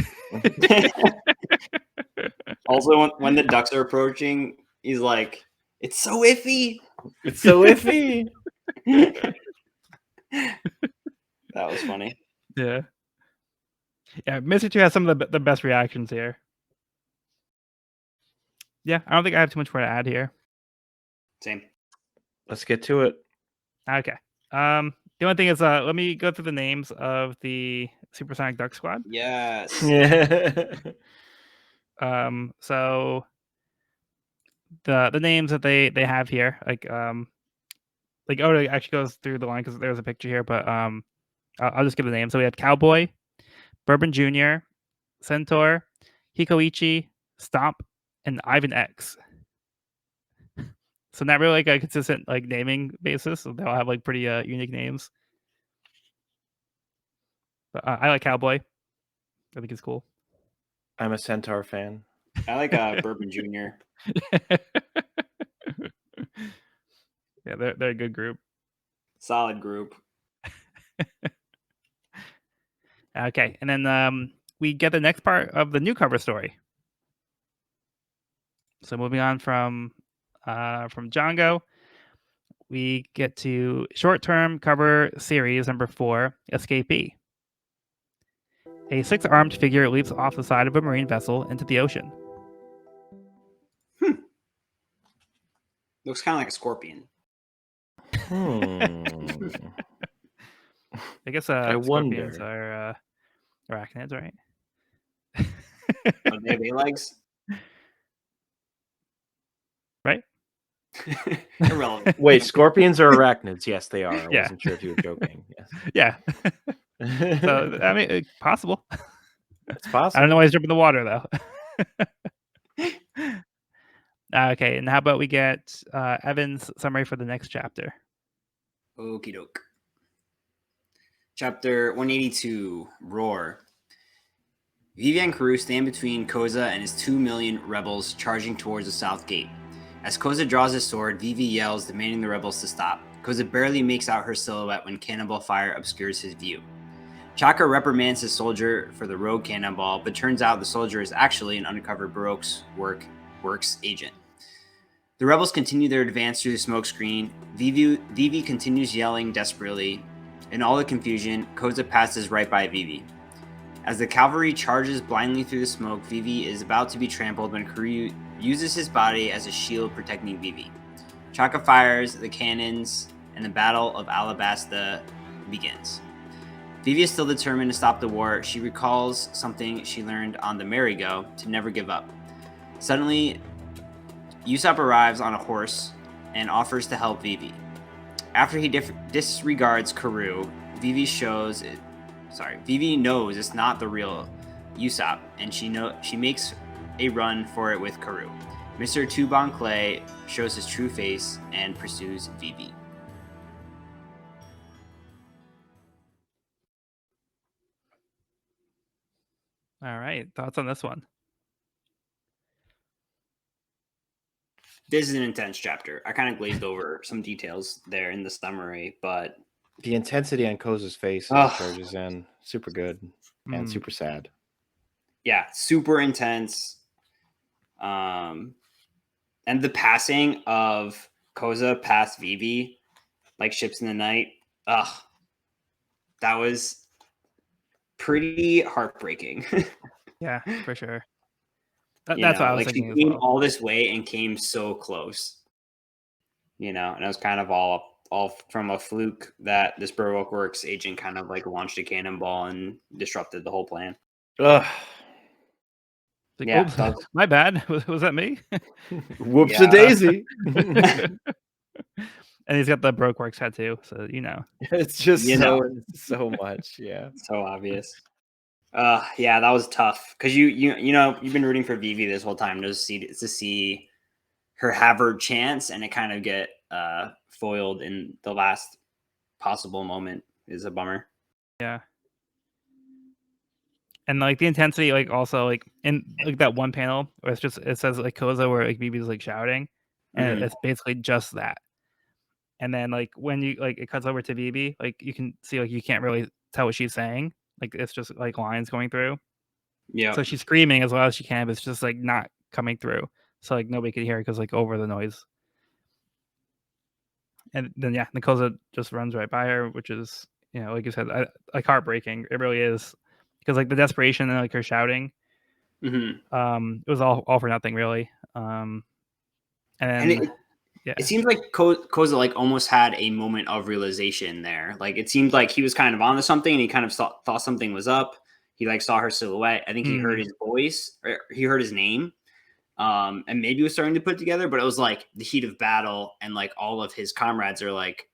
Also, when the ducks are approaching, he's like, "It's so iffy. It's so iffy." That was funny. Yeah. Yeah, Mr. 2 has some of the best reactions here. Yeah, I don't think I have too much more to add here. Same. Let's get to it. Okay. The only thing is, let me go through the names of the Supersonic Duck Squad. Yes. Yeah. So the names that they have here, like Oda actually goes through the line because there's a picture here, but I'll just give the names. So we have Cowboy, Bourbon Jr., Centaur, Hikoichi, Stomp, and Ivan X. So not really like a consistent like naming basis. So they'll have like pretty unique names. But I like Cowboy. I think it's cool. I'm a Centaur fan. I like Bourbon Jr. Yeah, they're a good group. Solid group. Okay, and then we get the next part of the new cover story. So moving on from Django, we get to short-term cover series number 4, Escapee. A 6-armed figure leaps off the side of a marine vessel into the ocean. Looks kind of like a scorpion. I guess I scorpions wonder. are arachnids, right? Oh, they have 8 legs? Right? Irrelevant. Wait, scorpions are arachnids? Yes, they are. I Yeah. wasn't sure if you were joking. Yes. Yeah. So I mean, possible. It's possible. I don't know why he's jumping in the water though. Okay, and how about we get Evan's summary for the next chapter? Okie doke. Chapter 182, Roar. Vivi and Karoo stand between Koza and his 2 million rebels charging towards the south gate. As Koza draws his sword, Vivi yells, demanding the rebels to stop. Koza barely makes out her silhouette when cannonball fire obscures his view. Chaka reprimands his soldier for the rogue cannonball, but turns out the soldier is actually an undercover Baroque's works agent. The rebels continue their advance through the smokescreen. Vivi continues yelling desperately. In all the confusion, Koza passes right by Vivi. As the cavalry charges blindly through the smoke, Vivi is about to be trampled when Karoo uses his body as a shield protecting Vivi. Chaka fires the cannons, and the Battle of Alabasta begins. Vivi is still determined to stop the war. She recalls something she learned on the merry-go, to never give up. Suddenly, Usopp arrives on a horse and offers to help Vivi. After he disregards Karoo, Vivi knows it's not the real Usopp, and she makes a run for it with Karoo. Mr. Tuban Clay shows his true face and pursues Vivi. All right, thoughts on this one? This is an intense chapter. I kind of glazed over some details there in the summary, but The intensity on Koza's face as he charges in, super good and super sad. Yeah, super intense. And the passing of Koza past Vivi, like ships in the night, that was pretty heartbreaking. Yeah, for sure. That's what I was thinking as came well. all this way and came so close, and it was kind of all from a fluke that this Baroque Works agent kind of like launched a cannonball and disrupted the whole plan. Ugh. Like, Yeah, oops, my bad. Was that me? Whoops a daisy. And he's got the Baroque Works tattoo, so It's just so much. Yeah. So obvious. Yeah, that was tough because you've been rooting for Vivi this whole time to see her have her chance, and it kind of get foiled in the last possible moment is a bummer. Yeah. And like the intensity, like also like in like that one panel where it says like Koza where like Vivi's like shouting, and it's basically just that. And then like when you like it cuts over to Vivi, like you can see like you can't really tell what she's saying. Like it's just like lines going through. Yeah. So she's screaming as loud as she can, but it's just like not coming through. So like nobody could hear it because like over the noise. And then Koza just runs right by her, which is like you said, like heartbreaking. It really is because like the desperation and like her shouting. It was all for nothing really. It seems like Koza like almost had a moment of realization there. Like it seemed like he was kind of onto something, and he kind of thought something was up. He like saw her silhouette. I think he heard his voice, or he heard his name, and maybe was starting to put together. But it was like the heat of battle, and like all of his comrades are like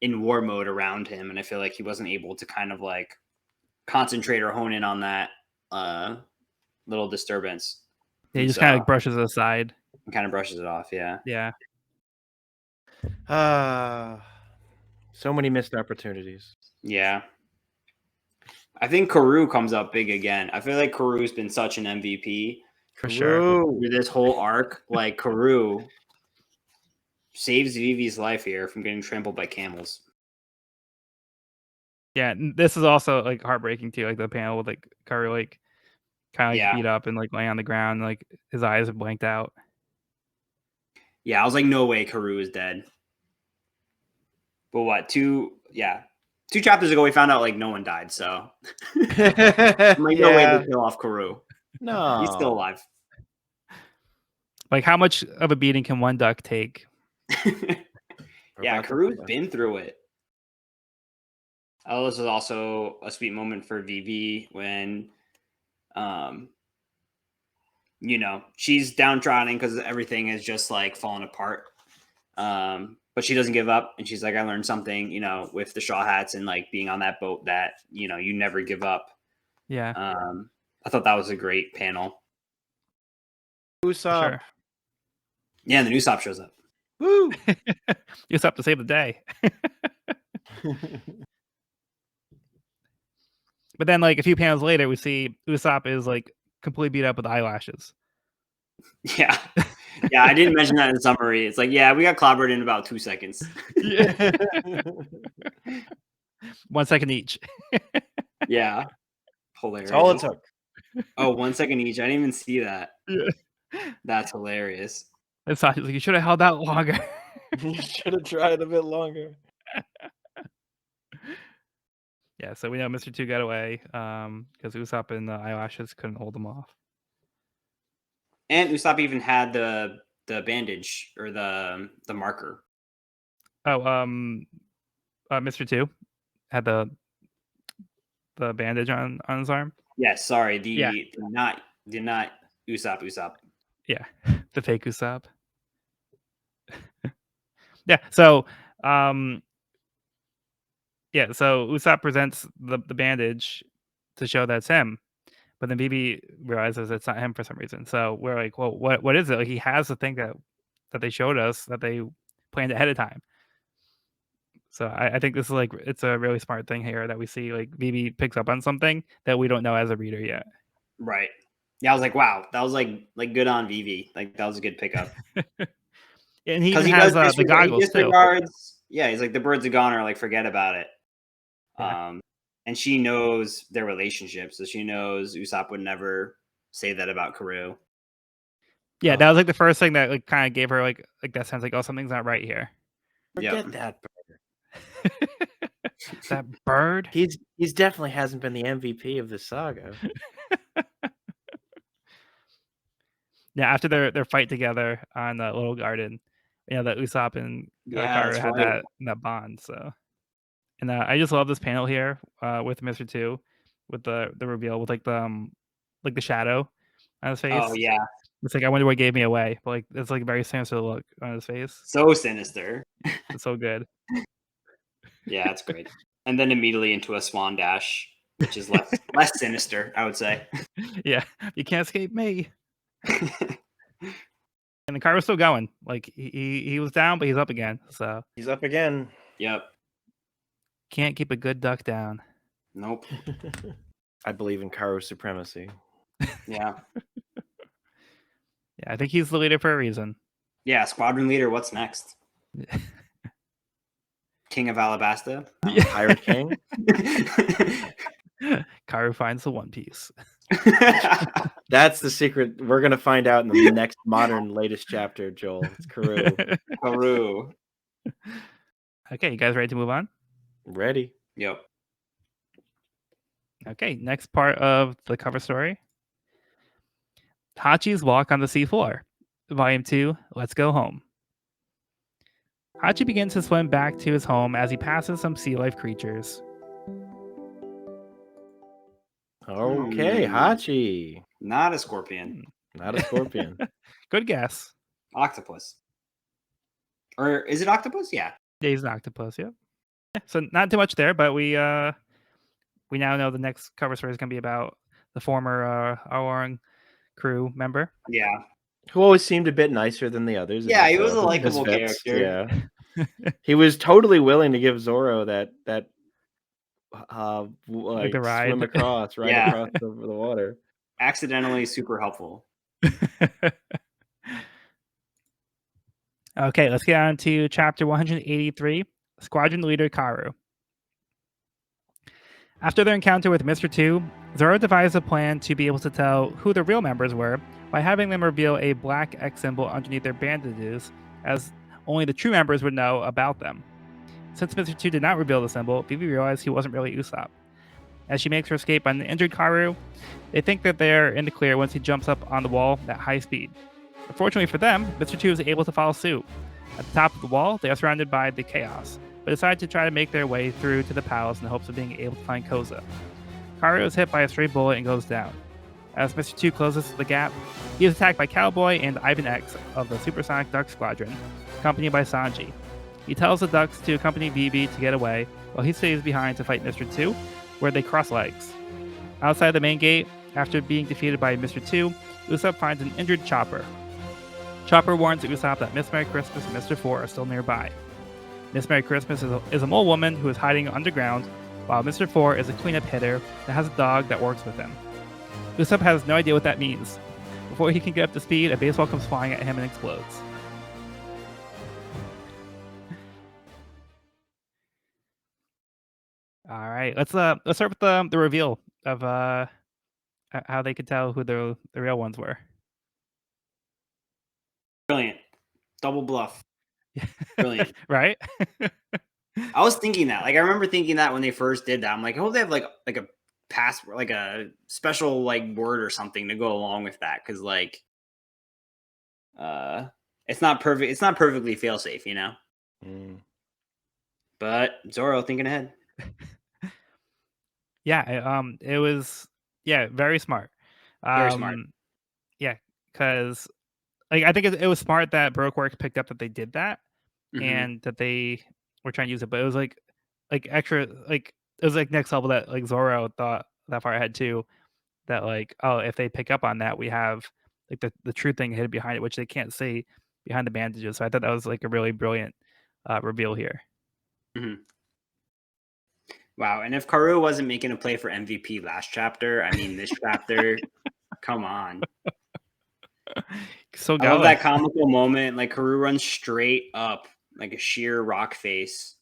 in war mode around him, and I feel like he wasn't able to kind of like concentrate or hone in on that little disturbance. Yeah, he just kind of like brushes it aside. And kind of brushes it off. Yeah. Yeah. So many missed opportunities. Yeah. I think Karoo comes up big again. I feel like Karoo's been such an MVP for sure with this whole arc. Like Karoo saves Vivi's life here from getting trampled by camels. Yeah, this is also like heartbreaking too. Like the panel with like Karoo like kind of like beat up and like laying on the ground, like his eyes are blanked out. Yeah, I was like, no way Karoo is dead. But what? Two chapters ago we found out like no one died, so I'm like, no way to kill off Karoo. No, he's still alive. Like how much of a beating can one duck take? Yeah, Karoo's been through it. Oh, this was also a sweet moment for Vivi when she's downtrodden because everything is just like falling apart. But she doesn't give up, and she's like, I learned something, with the straw hats and like being on that boat that, you never give up. Yeah. I thought that was a great panel. Usopp. Sure. Yeah, and the Usopp shows up. Woo! Usopp to save the day. But then, like a few panels later, we see Usopp is like completely beat up with eyelashes. Yeah. Yeah, I didn't mention that in the summary. It's like, yeah, we got clobbered in about 2 seconds. Yeah. 1 second each. Yeah. Hilarious. That's all it took. Oh, 1 second each. I didn't even see that. Yeah. That's hilarious. It's like you should have held out longer. You should have tried a bit longer. Yeah, so we know Mr. 2 got away because Usopp and the eyelashes couldn't hold him off. And Usopp even had the bandage or the marker. Oh, Mr. 2 had the bandage on his arm. Yes, sorry. Yeah. The not Usopp. Yeah, the fake Usopp. Yeah, so so Usopp presents the bandage to show that's him, but then BB realizes it's not him for some reason. So we're like, well, what is it? Like, he has the thing that they showed us that they planned ahead of time. So I think this is like, it's a really smart thing here that we see, like BB picks up on something that we don't know as a reader yet. Right. Yeah, I was like, wow, that was like good on VV. Like that was a good pickup. And he even has the goggles too. Yeah, he's like, the birds are gone, or like forget about it. Yeah. And she knows their relationship, so she knows Usopp would never say that about Karoo. Yeah, that was like the first thing that like kind of gave her like that sense, like, oh, something's not right here. Forget that bird. That bird. He's definitely hasn't been the MVP of the saga. Yeah, after their fight together on the little garden, you know, that Usopp and Karoo had that bond. So, and I just love this panel here with Mr. 2, with the reveal with like the shadow on his face. Oh yeah, it's like, I wonder what gave me away, but like it's like a very sinister look on his face. So sinister. It's so good. Yeah, it's great. And then immediately into a swan dash, which is less sinister, I would say. Yeah, you can't escape me. And the car was still going. Like he was down, but he's up again. So he's up again. Yep. Can't keep a good duck down. Nope. I believe in Karoo's supremacy. Yeah. Yeah, I think he's the leader for a reason. Yeah, squadron leader. What's next? King of Alabasta. Pirate King. Karoo finds the One Piece. That's the secret. We're gonna find out in the next modern latest chapter, Joel. It's Karoo. Karoo. Okay, you guys ready to move on? Ready. Yep. Okay, next part of the cover story. Hachi's Walk on the Seafloor. Volume 2, Let's Go Home. Hachi begins to swim back to his home as he passes some sea life creatures. Okay, Hachi. Not a scorpion. Not a scorpion. Good guess. Octopus. Or is it octopus? Yeah. Yeah, he's an octopus, yeah. So not too much there, but we now know the next cover story is going to be about the former Alubarna crew member. Yeah. Who always seemed a bit nicer than the others. Yeah, he was a likable character. Yeah. He was totally willing to give Zoro that like the ride. swim across, across over the water. Accidentally super helpful. Okay, let's get on to chapter 183, Squadron Leader Karoo. After their encounter with Mr. 2, Zoro devised a plan to be able to tell who the real members were by having them reveal a black X symbol underneath their bandages, as only the true members would know about them. Since Mr. 2 did not reveal the symbol, Vivi realized he wasn't really Usopp. As she makes her escape on the injured Karoo, they think that they're in the clear once he jumps up on the wall at high speed. Unfortunately for them, Mr. 2 is able to follow suit. At the top of the wall, they are surrounded by the chaos, but decide to try to make their way through to the palace in the hopes of being able to find Koza. Karoo is hit by a stray bullet and goes down. As Mr. 2 closes the gap, he is attacked by Cowboy and Ivan X of the Supersonic Duck Squadron, accompanied by Sanji. He tells the Ducks to accompany BB to get away, while he stays behind to fight Mr. 2, where they cross legs. Outside the main gate, after being defeated by Mr. 2, Usopp finds an injured Chopper. Chopper warns Usopp that Miss Merry Christmas and Mr. 4 are still nearby. Miss Merry Christmas is a mole woman who is hiding underground, while Mr. 4 is a cleanup hitter that has a dog that works with him. Usopp has no idea what that means. Before he can get up to speed, a baseball comes flying at him and explodes. All right, let's start with the reveal of how they could tell who the real ones were. Brilliant. Double bluff. Brilliant. Right? I was thinking that. Like, I remember thinking that when they first did that. I'm like, I hope they have like a password, like a special like word or something to go along with that, because like, it's not perfect. It's not perfectly fail safe, you know. Mm. But Zoro thinking ahead. Yeah, it was very smart. Very smart. Yeah, because like I think it was smart that Brokeworks picked up that they did that Mhm. and that they were trying to use it, but it was like extra, like it was like next level that like Zoro thought that far ahead too. That like, oh, if they pick up on that, we have like the true thing hidden behind it, which they can't see behind the bandages. So I thought that was like a really brilliant reveal here. Mhm. Wow. And if Karoo wasn't making a play for MVP last chapter, I mean, this chapter, come on. So I love that comical moment. Like, Karoo runs straight up like a sheer rock face.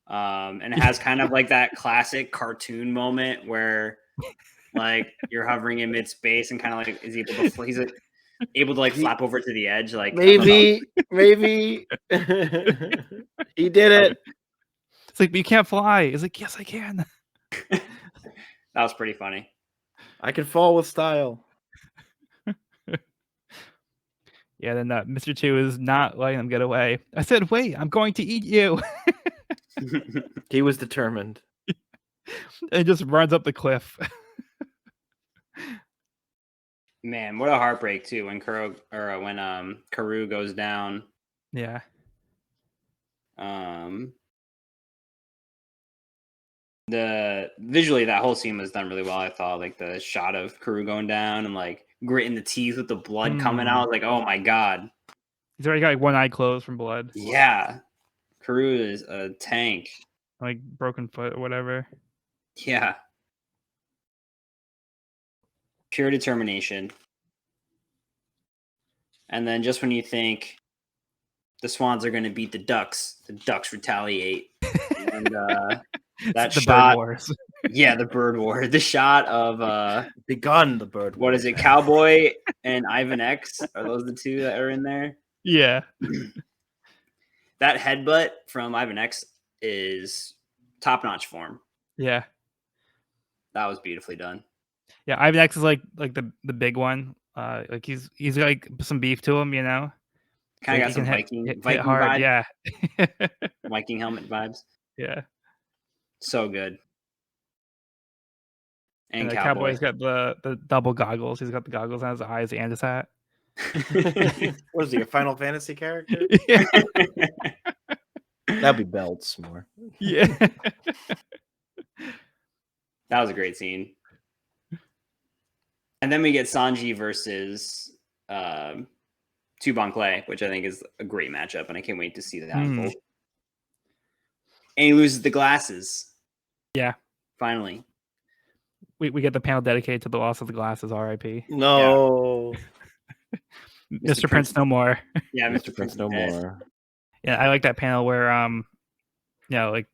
And it has kind of like that classic cartoon moment where like you're hovering in mid space and kind of like is able to he's like, able to like flap over to the edge. Like, maybe he did it. It's like, but you can't fly. It's like, yes, I can. That was pretty funny. I can fall with style. Yeah, then Mr. 2 is not letting them get away. I said, wait, I'm going to eat you. He was determined. And just runs up the cliff. Man, what a heartbreak too when Karoo goes down. Yeah. The visually that whole scene was done really well. I thought like the shot of Karoo going down and like gritting the teeth with the blood coming out. Like, oh my god. He's already got like one eye closed from blood. Yeah. Karoo is a tank. Like broken foot or whatever. Yeah. Pure determination. And then just when you think the Swans are going to beat the Ducks retaliate. And that the shot, Bird Wars. Yeah, the Bird War. The shot of begun the Bird War. What is it? Cowboy and Ivan X? Are those the two that are in there? Yeah. That headbutt from Ivan X is top-notch form. Yeah. That was beautifully done. Yeah, Ivan X is like the big one. Like he's like some beef to him, you know. Kind of got some Viking hard, vibes. Yeah. Viking helmet vibes. Yeah. So good. And the Cowboy. Cowboy's got the double goggles. He's got the goggles on his eyes and his hat. What is he, a Final Fantasy character? Yeah. That'd be belts more. Yeah. That was a great scene. And then we get Sanji versus Tuban Clay, which I think is a great matchup, and I can't wait to see that unfold. And he loses the glasses. Yeah. Finally. We get the panel dedicated to the loss of the glasses, R.I.P. No. Yeah. Mr. Prince no more. Yeah, Mr. Prince no more. Yeah, I like that panel where like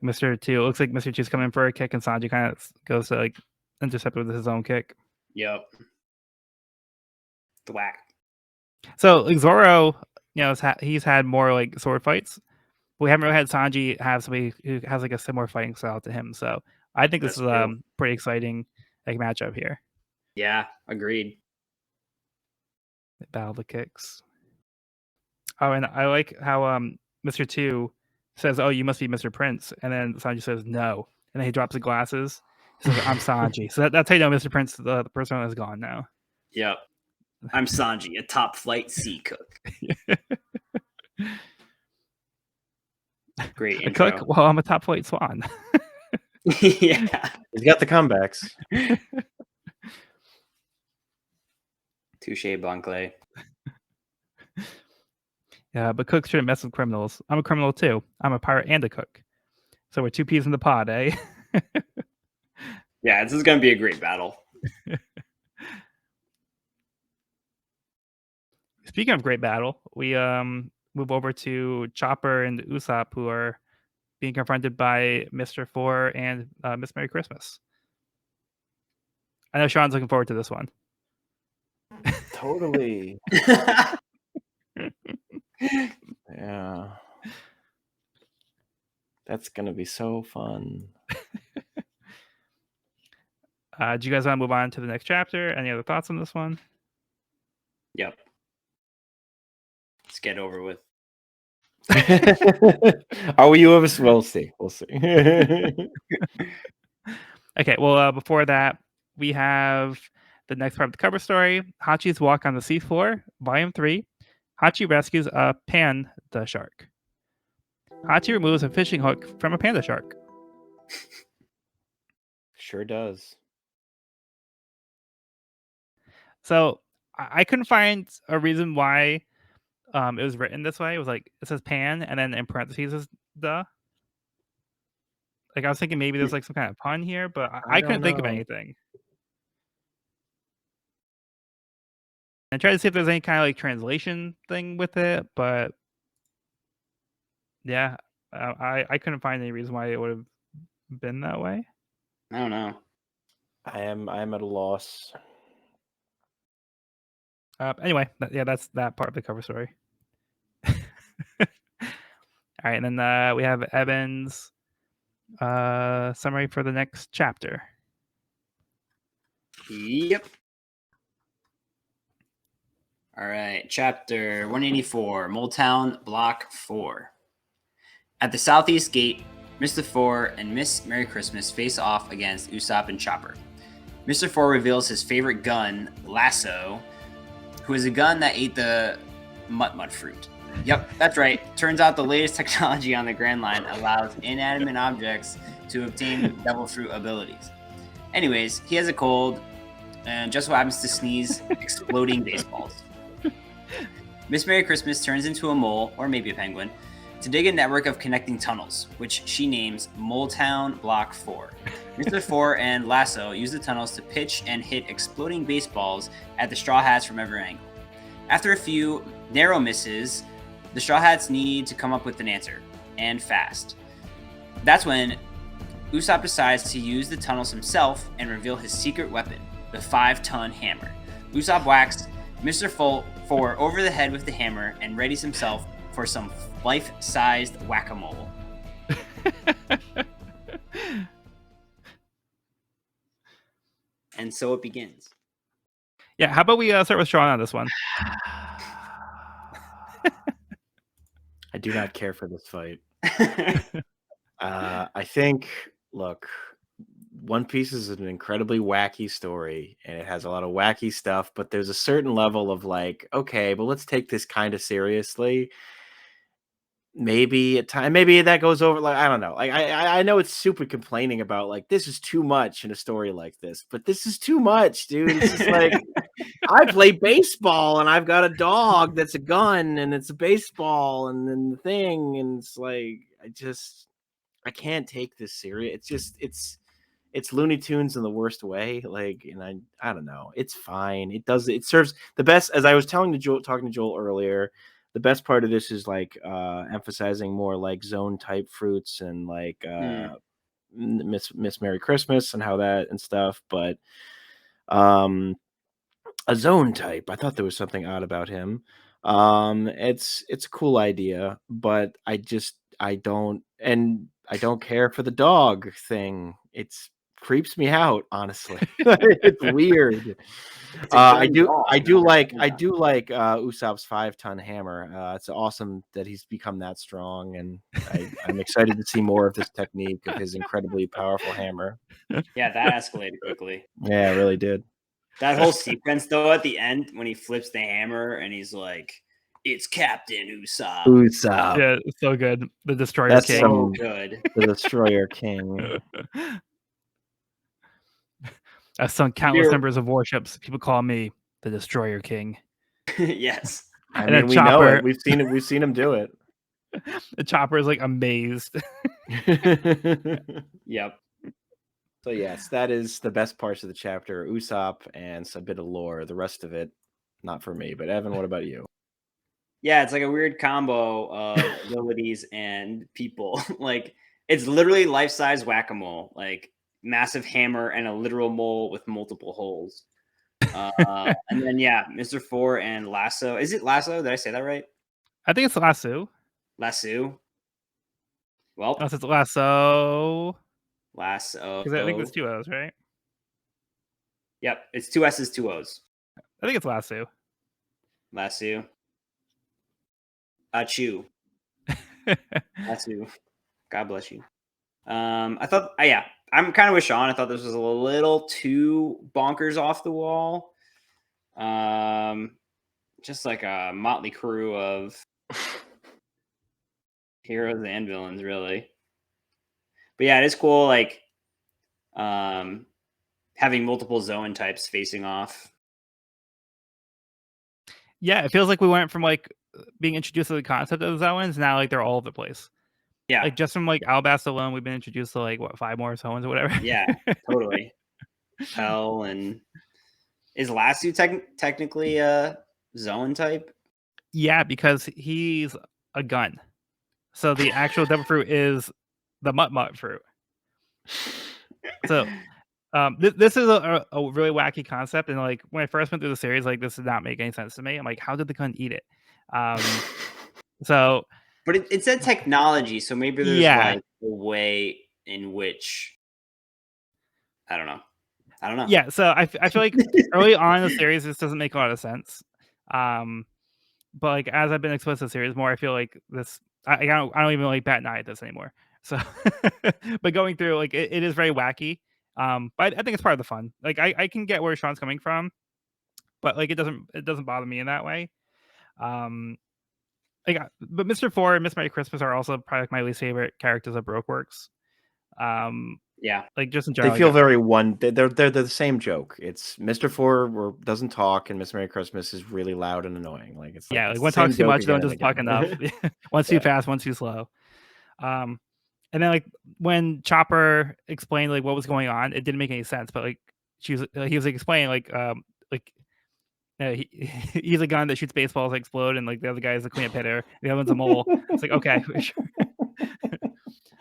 Mr. 2, it looks like Mr. 2's coming for a kick and Sanji kind of goes to like intercept with his own kick. Yep. Thwack. So like Zoro, he's had more like sword fights. We haven't really had Sanji have somebody who has like a similar fighting style to him. So I think this is pretty exciting like matchup here. Yeah, agreed. Battle the kicks. Oh, and I like how Mr. 2 says, "Oh, you must be Mr. Prince," and then Sanji says, "No," and then he drops the glasses. He says, "I'm Sanji." So that's how you know Mr. Prince, the person is gone now. Yep. I'm Sanji, a top flight sea cook. Great intro. Cook? Well, I'm a top flight swan. Yeah. He's got the comebacks. Touche, Blancle. Yeah, but cooks shouldn't mess with criminals. I'm a criminal too. I'm a pirate and a cook. So we're 2 peas in the pod, eh? Yeah, this is going to be a great battle. Speaking of great battle, we move over to Chopper and Usopp, who are being confronted by Mr. Four and Miss Merry Christmas. I know Sean's looking forward to this one. Totally. Yeah. That's gonna be so fun. Do you guys want to move on to the next chapter? Any other thoughts on this one? Yep. Let's get over with. Are you of us? We'll see. We'll see. Okay, well, before that, we have the next part of the cover story, Hachi's Walk on the Seafloor, Volume 3. Hachi rescues a panda shark. Hachi removes a fishing hook from a panda shark. Sure does. So I couldn't find a reason why it was written this way. It was like, it says pan, and then in parentheses is the. Like, I was thinking maybe there's like some kind of pun here, but I couldn't think of anything. And try to see if there's any kind of like translation thing with it, but yeah, I couldn't find any reason why it would have been that way. I don't know. I am at a loss. Anyway, that's that part of the cover story. All right, and then we have Evan's summary for the next chapter. Yep. All right, chapter 184, Moletown, Block 4. At the southeast gate, Mr. Four and Miss Merry Christmas face off against Usopp and Chopper. Mr. Four reveals his favorite gun, Lasso, who is a gun that ate the mut fruit. Yep, that's right. Turns out the latest technology on the Grand Line allows inanimate objects to obtain devil fruit abilities. Anyways, he has a cold and just so happens to sneeze exploding baseballs. Miss Merry Christmas turns into a mole, or maybe a penguin, to dig a network of connecting tunnels, which she names Moletown Block 4. Mr. Four and Lasso use the tunnels to pitch and hit exploding baseballs at the Straw Hats from every angle. After a few narrow misses, the Straw Hats need to come up with an answer, and fast. That's when Usopp decides to use the tunnels himself and reveal his secret weapon, the 5-ton hammer. Usopp whacks Mr. Four over the head with the hammer and readies himself for some life-sized whack-a-mole. And so it begins. Yeah, how about we start with Sean on this one? I do not care for this fight. I think, look, One Piece is an incredibly wacky story, and it has a lot of wacky stuff, but there's a certain level of like, okay, but let's take this kind of seriously. Maybe at time, maybe that goes over. Like, I don't know. Like, I know it's super complaining about like this is too much in a story like this, but this is too much, dude. It's just like I play baseball and I've got a dog that's a gun and it's a baseball and then the thing, and it's like I can't take this serious. It's Looney Tunes in the worst way. Like, and I don't know. It's fine. It serves the best. As I was talking to Joel earlier, the best part of this is like emphasizing more like zone type fruits and like Miss Merry Christmas and how that and stuff. But a zone type, I thought there was something odd about him. It's a cool idea, but I don't care for the dog thing. It's creeps me out, honestly. It's weird. I do like Usopp's 5-ton hammer. It's awesome that he's become that strong, and I'm excited to see more of this technique of his incredibly powerful hammer. Yeah, that escalated quickly. Yeah, it really did. That whole sequence, though, at the end when he flips the hammer and he's like, "It's Captain Usopp." Usopp. Yeah, it's so good. The Destroyer That's King. So good. The Destroyer King. I've sunk countless numbers of warships. People call me the Destroyer King. Yes. I And mean, then we know Chopper. it. We've seen him do it. The Chopper is like amazed. Yep. So yes, that is the best parts of the chapter. Usopp and a bit of lore. The rest of it, not for me. But Evan, what about you? Yeah, it's like a weird combo of abilities and people. Like it's literally life-size whack-a-mole, like massive hammer and a literal mole with multiple holes. And then yeah, Mr. Four and Lasso. Is it Lasso? Did I say that right? I think it's Lasso. Lasso. Well, Unless it's Lasso. Lasso. Because I think it's 2 O's, right? Yep, it's 2 S's, 2 O's. I think it's Lasso. Lasso. Achoo. Lasso. God bless you. I thought, yeah, I'm kind of with Sean. I thought this was a little too bonkers off the wall. Just like a motley crew of heroes and villains, really. But yeah, it is cool. Like, having multiple Zoan types facing off. Yeah, it feels like we went from like being introduced to the concept of Zoans, now like they're all over the place. Yeah, Like just from like Alabasta alone, we've been introduced to like what 5 more Zoans or whatever. yeah, totally. Hell, and is Lasso technically a Zoan type? Yeah, because he's a gun. So the actual devil fruit is the Mutt fruit. So this is a really wacky concept, and like when I first went through the series, like this did not make any sense to me. I'm like, how did the gun eat it? So, but it said technology, so maybe there's like a way in which I don't know. Yeah, so I feel like early on in the series, this doesn't make a lot of sense. But like as I've been exposed to the series more, I feel like this I don't even like bat an eye at this anymore. So, but going through like it is very wacky. But I think it's part of the fun. Like I can get where Sean's coming from, but like it doesn't bother me in that way. But Mr. Four and Miss Merry Christmas are also probably like my least favorite characters of Brokeworks. Yeah, like just in general, they feel very one. They're the same joke. It's Mr. Four doesn't talk, and Miss Merry Christmas is really loud and annoying. Like it's like, like one talks too much, don't just talk enough. One's too fast, one's too slow. And then like when Chopper explained like what was going on, it didn't make any sense. But like he was explaining he's a gun that shoots baseballs that explode, and like the other guy is a cleanup hitter, the other one's a mole. It's like okay, sure.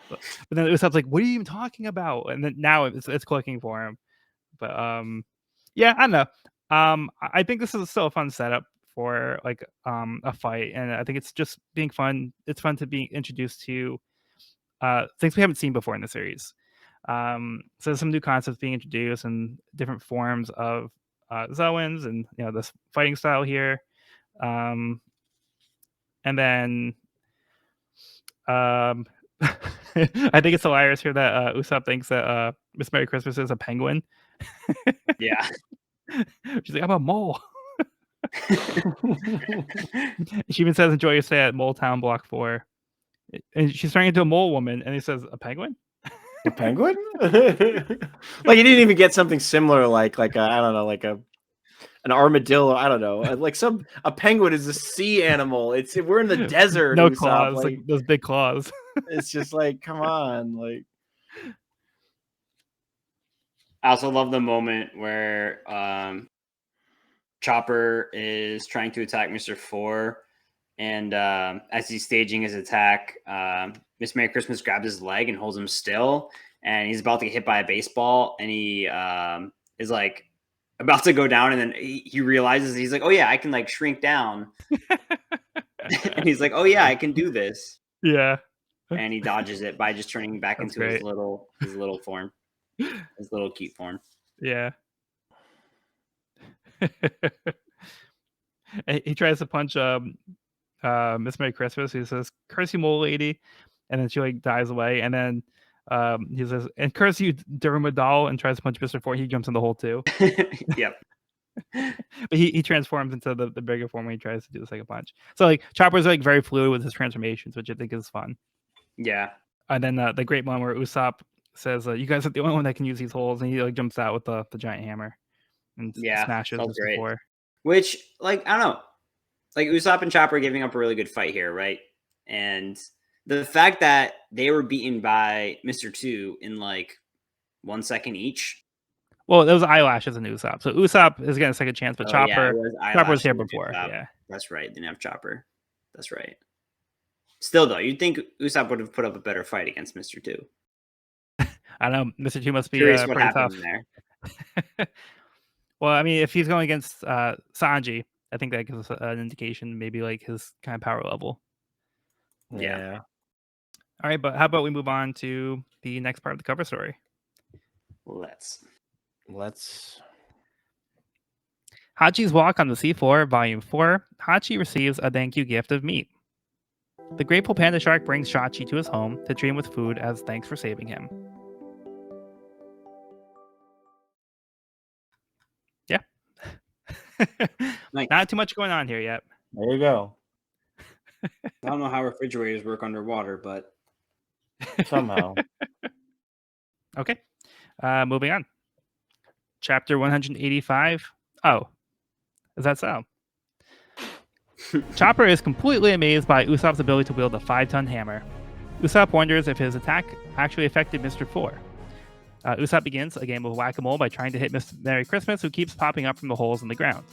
But then it was like, what are you even talking about? And then now it's clicking for him. But yeah, I don't know. I think this is still a fun setup for like a fight, and I think it's just being fun. It's fun to be introduced to things we haven't seen before in the series. So some new concepts being introduced and different forms of Zoans, and this fighting style here. And then I think it's hilarious here that Usopp thinks that Miss Merry Christmas is a penguin. Yeah. She's like, I'm a mole. She even says, enjoy your stay at Moletown Block 4. And she's turning into a mole woman, and he says, a penguin? A penguin? Like he didn't even get something similar, like I don't know, like an armadillo. I don't know, like a penguin is a sea animal. We're in the desert. No Usopp, claws, like those big claws. It's just like, come on, like. I also love the moment where Chopper is trying to attack Mr. Four, and as he's staging his attack, Miss Merry Christmas grabs his leg and holds him still, and he's about to get hit by a baseball, and he is like about to go down, and then he realizes, he's like, oh yeah, I can like shrink down. And he's like, oh yeah, I can do this. Yeah. And he dodges it by just turning back That's into great. his little form. His little cute form. Yeah. He tries to punch Miss Merry Christmas. He says, curse you, mole lady. And then she like dies away. And then he says, and curse you, Dermadal, and tries to punch Mr. Four. He jumps in the hole too. Yep. But he transforms into the bigger form when he tries to do the second punch. So like Chopper's like very fluid with his transformations, which I think is fun. Yeah. And then the great one where Usopp says, you guys are the only one that can use these holes, and he like jumps out with the giant hammer and smashes Mr. Four. Which, like, I don't know. Like Usopp and Chopper giving up a really good fight here, right? And the fact that they were beaten by Mr. 2 in like 1 second each. Well, those eyelashes in Usopp. So Usopp is getting a second chance, but Oh, yeah, it Chopper was was here eyelashes and before. Usopp. Yeah. That's right. They didn't have Chopper. That's right. Still, though, you'd think Usopp would have put up a better fight against Mr. 2. I don't know. Mr. 2 must be Curious what pretty happened tough. there. Well, I mean, if he's going against Sanji, I think that gives us an indication, maybe like his kind of power level. Yeah. All right, but how about we move on to the next part of the cover story? Let's. Hachi's Walk on the Seafloor, Volume 4. Hachi receives a thank you gift of meat. The grateful panda shark brings Shachi to his home to treat him with food as thanks for saving him. Yeah. Nice. Not too much going on here yet. There you go. I don't know how refrigerators work underwater, but Somehow. Okay. Moving on. Chapter 185. Oh, is that so? Chopper is completely amazed by Usopp's ability to wield a 5-ton hammer. Usopp wonders if his attack actually affected Mr. 4. Usopp begins a game of whack-a-mole by trying to hit Miss Merry Christmas, who keeps popping up from the holes in the ground.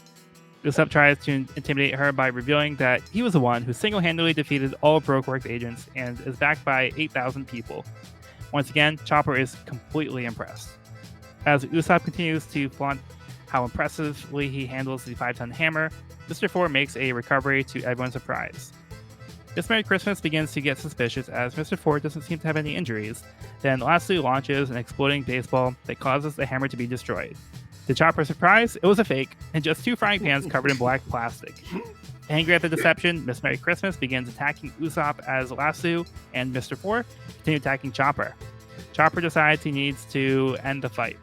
Usopp tries to intimidate her by revealing that he was the one who single-handedly defeated all of Brokeworks agents and is backed by 8,000 people. Once again, Chopper is completely impressed. As Usopp continues to flaunt how impressively he handles the 5-ton hammer, Mr. 4 makes a recovery to everyone's surprise. This Merry Christmas begins to get suspicious as Mr. 4 doesn't seem to have any injuries, then lastly launches an exploding baseball that causes the hammer to be destroyed. To Chopper's surprise, it was a fake, and just 2 frying pans covered in black plastic. Angry at the deception, Miss Merry Christmas begins attacking Usopp as Lasso and Mr. 4 continue attacking Chopper. Chopper decides he needs to end the fight.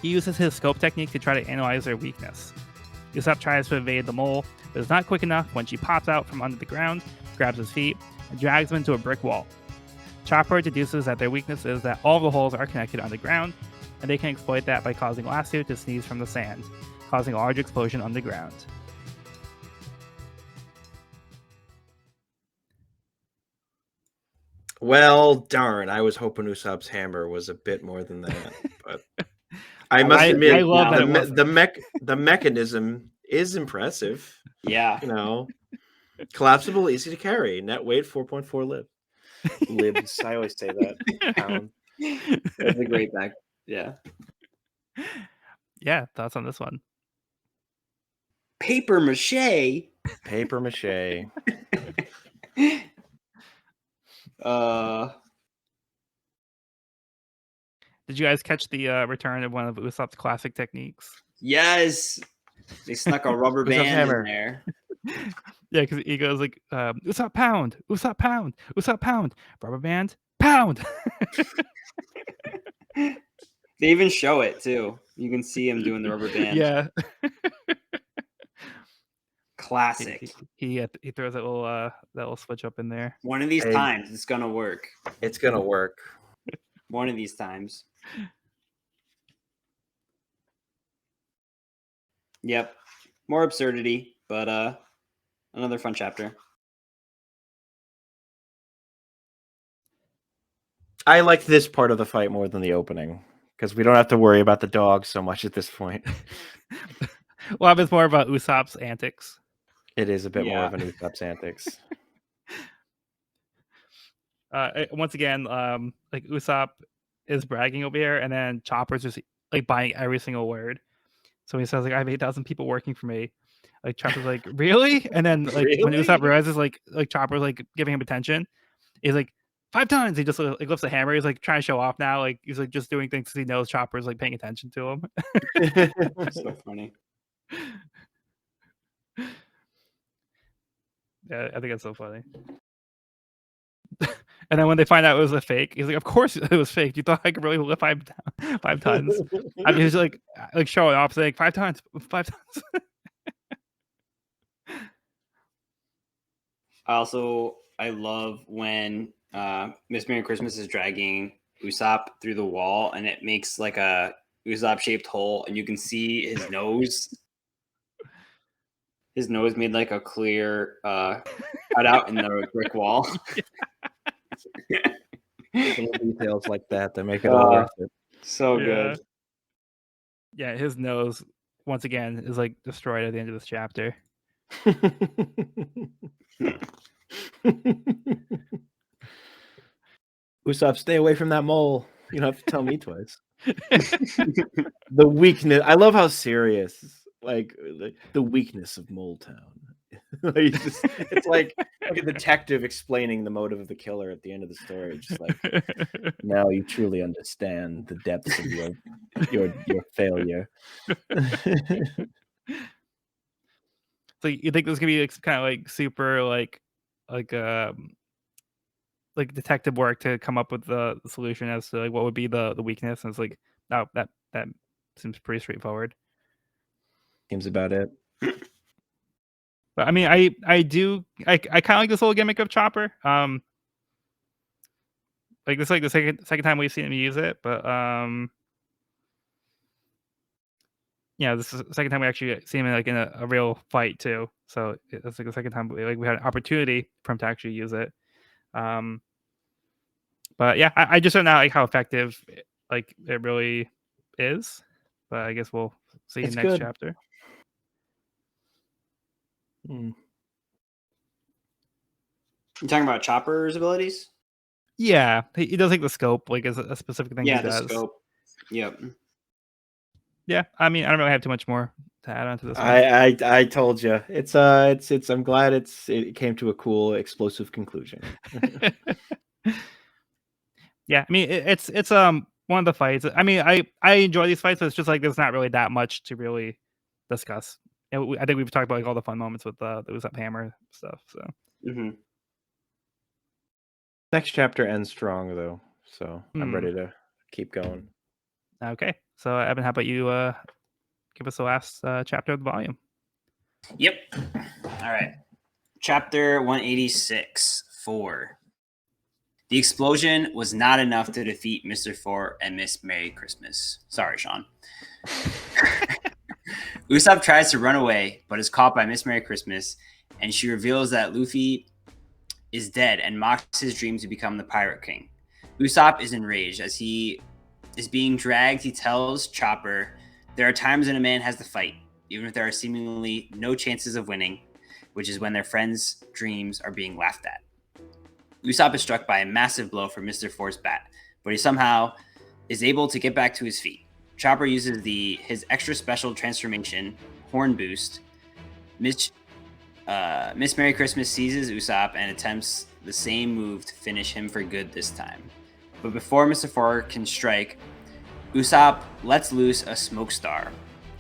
He uses his scope technique to try to analyze their weakness. Usopp tries to evade the mole, but is not quick enough when she pops out from under the ground, grabs his feet, and drags him into a brick wall. Chopper deduces that their weakness is that all the holes are connected underground, and they can exploit that by causing Lasso to sneeze from the sand, causing a large explosion underground. Well, darn. I was hoping Usopp's hammer was a bit more than that, but I must admit, I love that it wasn't. the mechanism is impressive. yeah. You know, collapsible, easy to carry. Net weight 4.4 libs. I always say that. Pound. That's a great back. Yeah. Yeah, thoughts on this one? Paper mache. Paper mache. Did you guys catch the return of one of Usopp's classic techniques? Yes. They snuck a rubber Usopp's band hammer. in there. Yeah, because he goes like, Usopp pound, Usopp pound, Usopp pound, rubber band, pound. They even show it too. You can see him doing the rubber band. Yeah. Classic. He throws that little switch up in there. One of these times, it's gonna work. It's gonna work. One of these times. Yep. More absurdity, but another fun chapter. I like this part of the fight more than the opening because we don't have to worry about the dog so much at this point. Well, it's more about Usopp's antics. It is a bit more of an Usopp's antics. Once again, like Usopp is bragging over here, and then Chopper's just like buying every single word. So he says like, "I have 8,000 people working for me." Like Chopper's like, "Really?" And then like when Really? Usopp realizes like Chopper's like giving him attention, he's like 5 tons. He just like lifts the hammer. He's like trying to show off now. Like he's like just doing things because he knows Chopper's like paying attention to him. So funny. Yeah, I think that's so funny. And then when they find out it was a fake, he's like, "Of course it was fake. You thought I could really lift 5 tons?" I mean, he's like showing off, saying 5 tons, 5 tons. I love when Miss Merry Christmas is dragging Usopp through the wall, and it makes like a Usopp shaped hole, and you can see his nose. His nose made like a clear cutout in the brick wall. Little details like that make it all worth it. So Yeah. good. Yeah, his nose once again is like destroyed at the end of this chapter. Usopp, stay away from that mole. You don't have to tell me twice. The weakness. I love how serious, like the weakness of Moletown. It's like a detective explaining the motive of the killer at the end of the story. Just like, now you truly understand the depths of your failure. So you think this could be kind of like super like detective work to come up with the solution as to like what would be the weakness? And it's like, no, that seems pretty straightforward. Seems about it. But I mean, I kind of like this little gimmick of Chopper. Like this, like the second time we've seen him use it, but yeah, this is the second time we actually see him in a real fight too. So it's like the second time we had an opportunity for him to actually use it. But yeah, I just don't know like how effective like it really is. But I guess we'll see It's next good. chapter. You talking about Chopper's abilities? Yeah, he does like the scope, like as a specific thing he Yeah, the does. scope. Yep. Yeah, I mean, I don't really have too much more to add on to this one. I told you. It's I'm glad it came to a cool explosive conclusion. Yeah, I mean, it's one of the fights. I mean, I enjoy these fights, but it's just like there's not really that much to really discuss. And I think we've talked about like all the fun moments with the Usopp Hammer stuff. So Next chapter ends strong though, so I'm Hmm. ready to keep going. Okay, so Evan, how about you give us the last chapter of the volume? Yep. All right. Chapter 186, 4. The explosion was not enough to defeat Mr. Four and Miss Merry Christmas. Sorry, Sean. Usopp tries to run away, but is caught by Miss Merry Christmas, and she reveals that Luffy is dead and mocks his dream to become the Pirate King. Usopp is enraged. As he is being dragged, he tells Chopper, "There are times when a man has to fight, even if there are seemingly no chances of winning, which is when their friends' dreams are being laughed at." Usopp is struck by a massive blow from Mr. Four's bat, but he somehow is able to get back to his feet. Chopper uses his extra special transformation, Horn Boost. Miss Merry Christmas seizes Usopp and attempts the same move to finish him for good this time. But before Mr. Four can strike, Usopp lets loose a smoke star,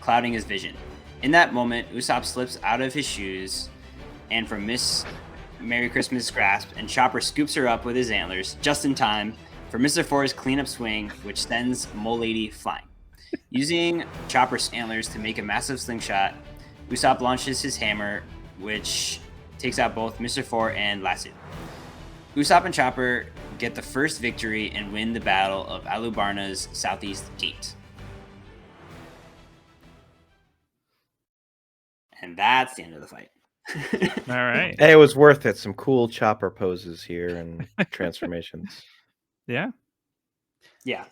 clouding his vision. In that moment, Usopp slips out of his shoes and from Miss Merry Christmas grasp, and Chopper scoops her up with his antlers just in time for Mr. Four's cleanup swing, which sends Mole Lady flying. Using Chopper's antlers to make a massive slingshot, Usopp launches his hammer, which takes out both Mr. Four and Lasso. Usopp and Chopper get the first victory and win the Battle of Alubarna's Southeast Gate. And that's the end of the fight. All right. Hey, it was worth it. Some cool Chopper poses here and transformations. Yeah. Yeah.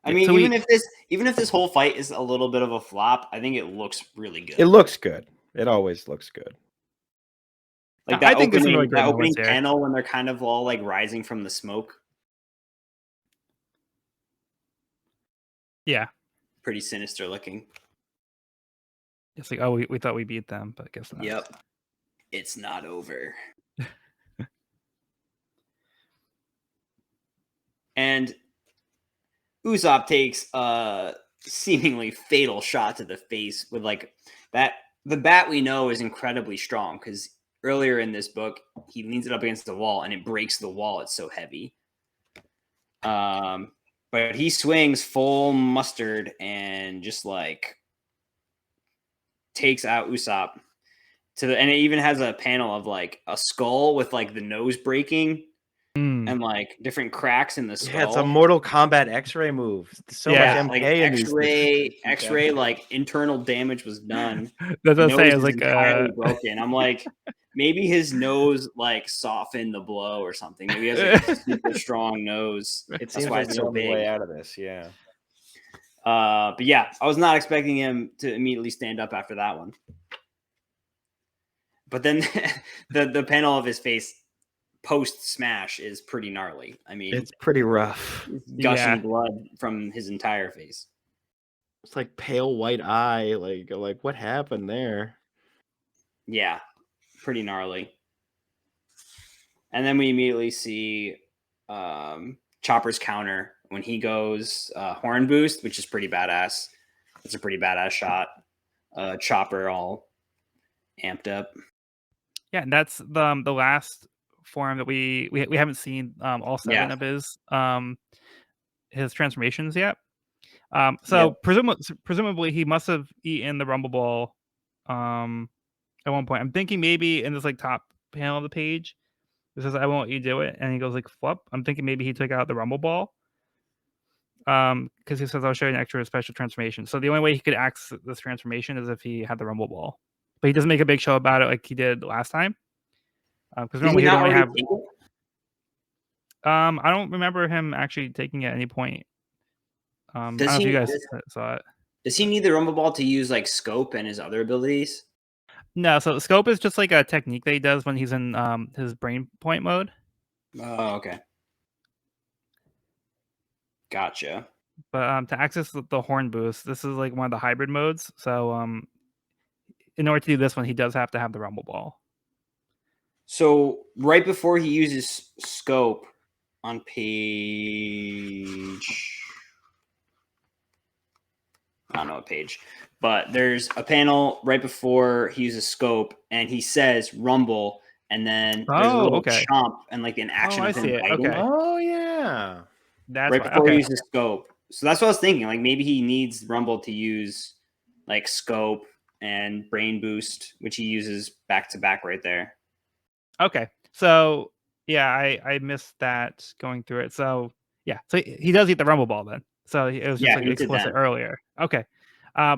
I Yeah, mean, so even if this whole fight is a little bit of a flop, I think it looks really good. It looks good. It always looks good. Like that I think there's some really great that opening moments here. panel when they're kind of all like rising from the smoke. Yeah. Pretty sinister looking. It's like, oh, we thought we beat them, but I guess not. Yep. It's not over. And Usopp takes a seemingly fatal shot to the face with like that. The bat we know is incredibly strong because earlier in this book, he leans it up against the wall and it breaks the wall. It's so heavy. But he swings full mustard and just like takes out Usopp and it even has a panel of like a skull with like the nose breaking and like different cracks in the skull. Yeah, it's a Mortal Kombat X-ray move. So Yeah, much like MK in these X-ray, like internal damage was done. That's what I'm Nose saying. is It's like entirely broken. I'm like, maybe his nose like softened the blow or something. Maybe he has like a super strong nose. It That's seems why like it's the so only big. way out of this. Yeah. But yeah, I was not expecting him to immediately stand up after that one. But then the panel of his face post smash is pretty gnarly. I mean, It's pretty rough. gushing Yeah. blood from his entire face. It's like pale white eye. Like what happened there? Yeah, pretty gnarly. And then we immediately see Chopper's counter when he goes horn boost, which is pretty badass. It's a pretty badass shot. Chopper all amped up. Yeah, and that's the last form that we haven't seen all 7 of his transformations yet. So presumably he must have eaten the Rumble Ball at one point. I'm thinking maybe in this like top panel of the page, it says, "I won't let you do it," and he goes like flip. I'm thinking maybe he took out the Rumble Ball. Because he says, "I'll show you an extra special transformation." So the only way he could access this transformation is if he had the Rumble Ball, but he doesn't make a big show about it like he did last time. Because Did he normally he'd not only already have. take it? I don't remember him actually taking it at any point. I don't know if you guys saw it. Does he need the Rumble Ball to use like scope and his other abilities? No, so scope is just like a technique that he does when he's in his brain point mode. Oh, okay. Gotcha. But to access the horn boost, this is like one of the hybrid modes. So in order to do this one, he does have to have the Rumble Ball. So right before he uses scope on page, I don't know what page, but there's a panel right before he uses scope and he says rumble, and then there's a little chomp and like an action of him biting. Okay. Oh yeah. That's right before he uses scope. So that's what I was thinking. Like maybe he needs rumble to use like scope and brain boost, which he uses back to back right there. Okay. So yeah, I missed that going through it. So yeah, so he does eat the Rumble Ball then. So it was just like explicit earlier. Okay.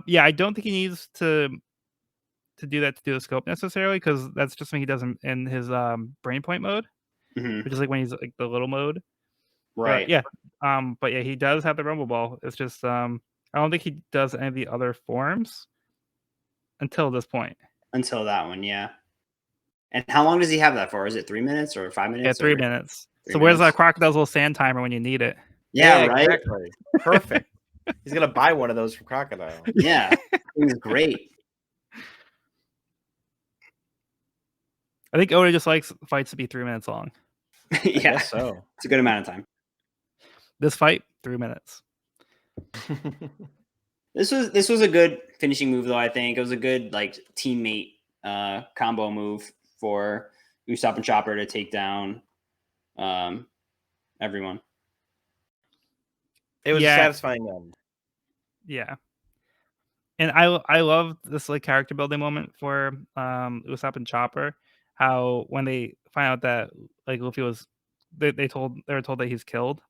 Yeah, I don't think he needs to do that to do the scope necessarily, because that's just something he does in his brain point mode, which is like when he's like the little mode. Right. But yeah, he does have the Rumble Ball. It's just I don't think he does any of the other forms until this point. Until that one, yeah. And how long does he have that for? Is it 3 minutes or 5 minutes? Yeah, 3 minutes. So where's that Crocodile's little sand timer when you need it? Yeah, right. Exactly. Perfect. He's gonna buy one of those from Crocodile. Yeah, it was great. I think Oda just likes fights to be 3 minutes long. Yeah, so it's a good amount of time. This fight, 3 minutes. This was a good finishing move, though. I think it was a good like teammate combo move for Usopp and Chopper to take down everyone. It was a satisfying end. Yeah. And I love this like character building moment for Usopp and Chopper. How when they find out that like Luffy was, they were told that he's killed.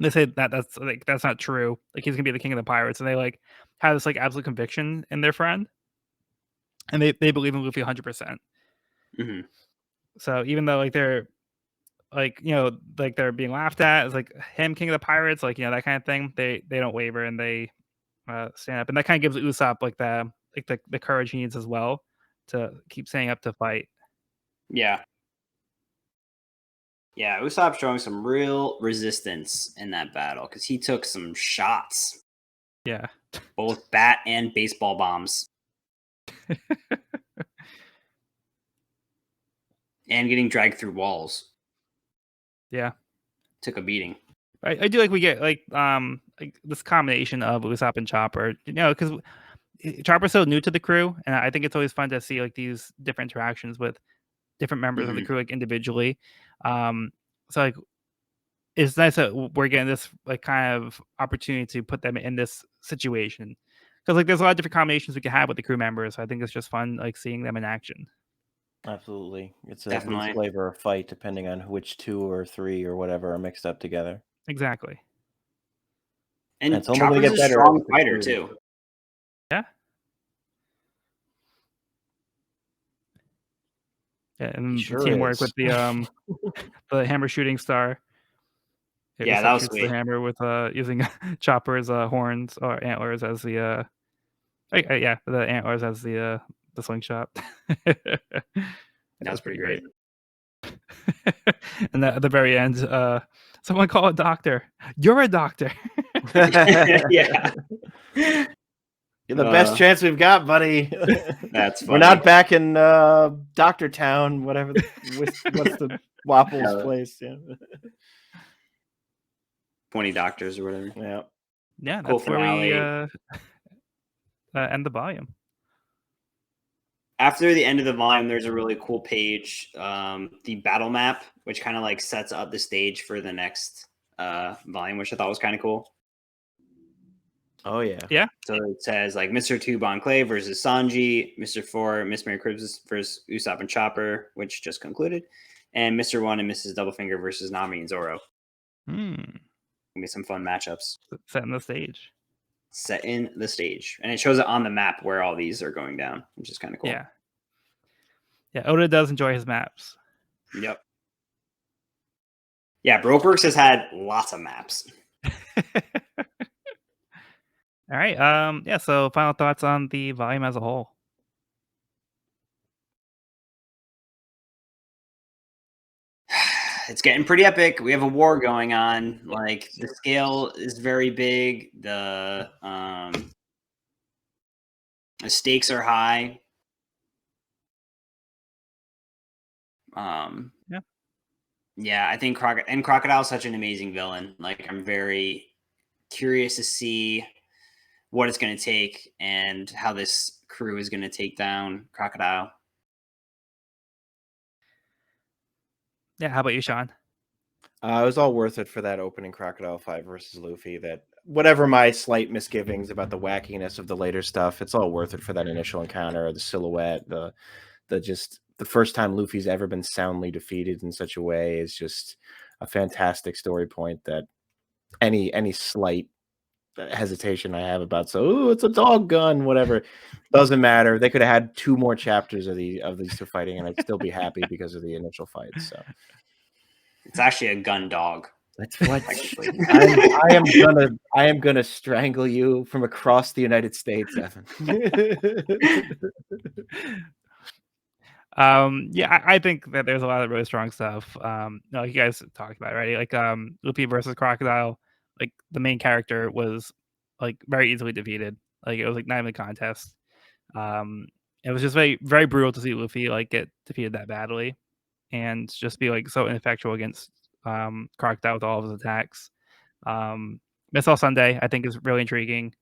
They say that's not true. Like he's gonna be the king of the pirates, and they like have this like absolute conviction in their friend, and they believe in Luffy 100%. So even though like they're like like they're being laughed at as like him king of the pirates, like that kind of thing, they don't waver and they stand up, and that kind of gives Usopp like the courage he needs as well to keep staying up to fight. Yeah, Usopp showing some real resistance in that battle because he took some shots. Yeah, both bat and baseball bombs, and getting dragged through walls. Yeah, took a beating. I do like we get like this combination of Usopp and Chopper, because Chopper's so new to the crew, and I think it's always fun to see like these different interactions with different members of the crew like individually. So like it's nice that we're getting this like kind of opportunity to put them in this situation, because like there's a lot of different combinations we can have with the crew members. So I think it's just fun like seeing them in action. Absolutely. It's a new Definitely. flavor of fight depending on which 2 or 3 or whatever are mixed up together. Exactly. And And it's only gonna Chopper's get a better strong as the fighter crew- too. Yeah. Yeah, and He the sure teamwork is. with the hammer shooting star. It Yeah, just, that like, was shoots the sweet. hammer with using Chopper's horns or antlers as the yeah, the antlers as the slingshot. That That's was pretty pretty great. great. And at the very end, someone call a doctor. You're a doctor. Yeah. You're the best chance we've got, buddy. That's We're funny. not back in Doctor Town, whatever. What's the Wapples Yeah. place? Yeah. 20 doctors or whatever. Yeah. Yeah, Cool that's where we finale. end the volume. After the end of the volume, there's a really cool page, the battle map, which kind of like sets up the stage for the next volume, which I thought was kind of cool. Oh yeah. Yeah. So it says like Mr. 2 Bon Clay versus Sanji, Mr. 4 Miss Mary Cribs versus Usopp and Chopper, which just concluded, and Mr. 1 and Mrs. Doublefinger versus Nami and Zoro. Gonna be some fun matchups. Setting the stage. Set in the stage, and it shows it on the map where all these are going down, which is kind of cool. Yeah. Yeah, Oda does enjoy his maps. Yep. Yeah, Brokeworks has had lots of maps. All right. Yeah, so final thoughts on the volume as a whole. It's getting pretty epic. We have a war going on. Like the scale is very big. The stakes are high. Yeah. Yeah, I think Crocodile's such an amazing villain. Like I'm very curious to see what it's going to take and how this crew is going to take down Crocodile. Yeah, how about you, Sean? It was all worth it for that opening Crocodile 5 versus Luffy. That whatever my slight misgivings about the wackiness of the later stuff, it's all worth it for that initial encounter, the silhouette, the just the first time Luffy's ever been soundly defeated in such a way is just a fantastic story point that any slight hesitation I have about it's a dog gun, whatever, doesn't matter. They could have had 2 more chapters of these two fighting and I'd still be happy because of the initial fight. So It's actually a gun dog. that's what I am gonna strangle you from across the United States, Evan. Yeah, I think that there's a lot of really strong stuff. No, you guys talked about it, right? Like Luffy versus Crocodile, like the main character was like very easily defeated. Like it was like not even a contest. It was just very, very brutal to see Luffy like get defeated that badly and just be like so ineffectual against Crocodile with all of his attacks. Miss All Sunday, I think, is really intriguing.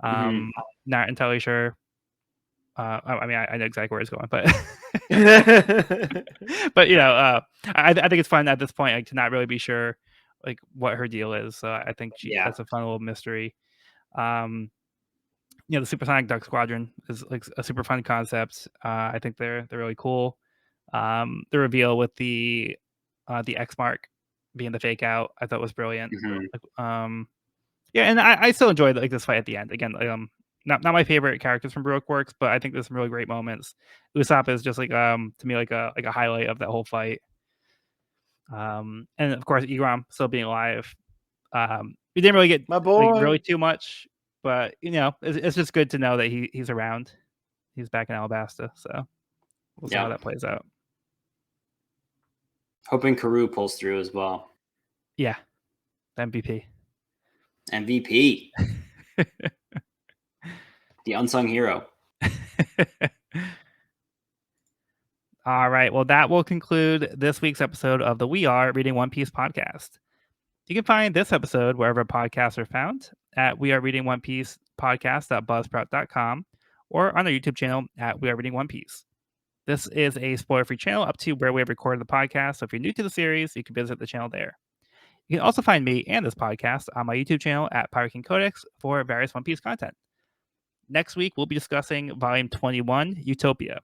Not entirely sure. I mean, I know exactly where it's going, but but you know, I think it's fun at this point, like to not really be sure like what her deal is. So I think that's a fun little mystery. You know, the Supersonic Duck Squadron is like a super fun concept. I think they're really cool. The reveal with the X mark being the fake out, I thought was brilliant. Yeah, and I still enjoyed like this fight at the end. Again, not my favorite characters from Baroque Works, but I think there's some really great moments. Usopp is just like to me like a highlight of that whole fight. And of course Igram still being alive. We didn't really get My boy. like really too much, but you know, it's just good to know that he's around. He's back in Alabasta, so we'll see how that plays out. Hoping Karoo pulls through as well. Yeah. MVP. The unsung hero. All right. Well, that will conclude this week's episode of the We Are Reading One Piece podcast. You can find this episode wherever podcasts are found at We Are Reading One Piece podcast.buzzsprout.com or on our YouTube channel at We Are Reading One Piece. This is a spoiler-free channel up to where we have recorded the podcast. So if you're new to the series, you can visit the channel there. You can also find me and this podcast on my YouTube channel at Pirate King Codex for various One Piece content. Next week, we'll be discussing Volume 21, Utopia.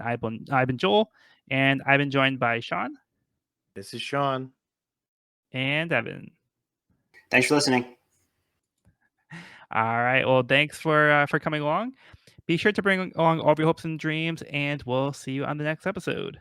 I've been Joel, and I've been joined by Sean This is Sean. and Evan. Thanks for listening. All right. Well, thanks for coming along. Be sure to bring along all of your hopes and dreams, and we'll see you on the next episode.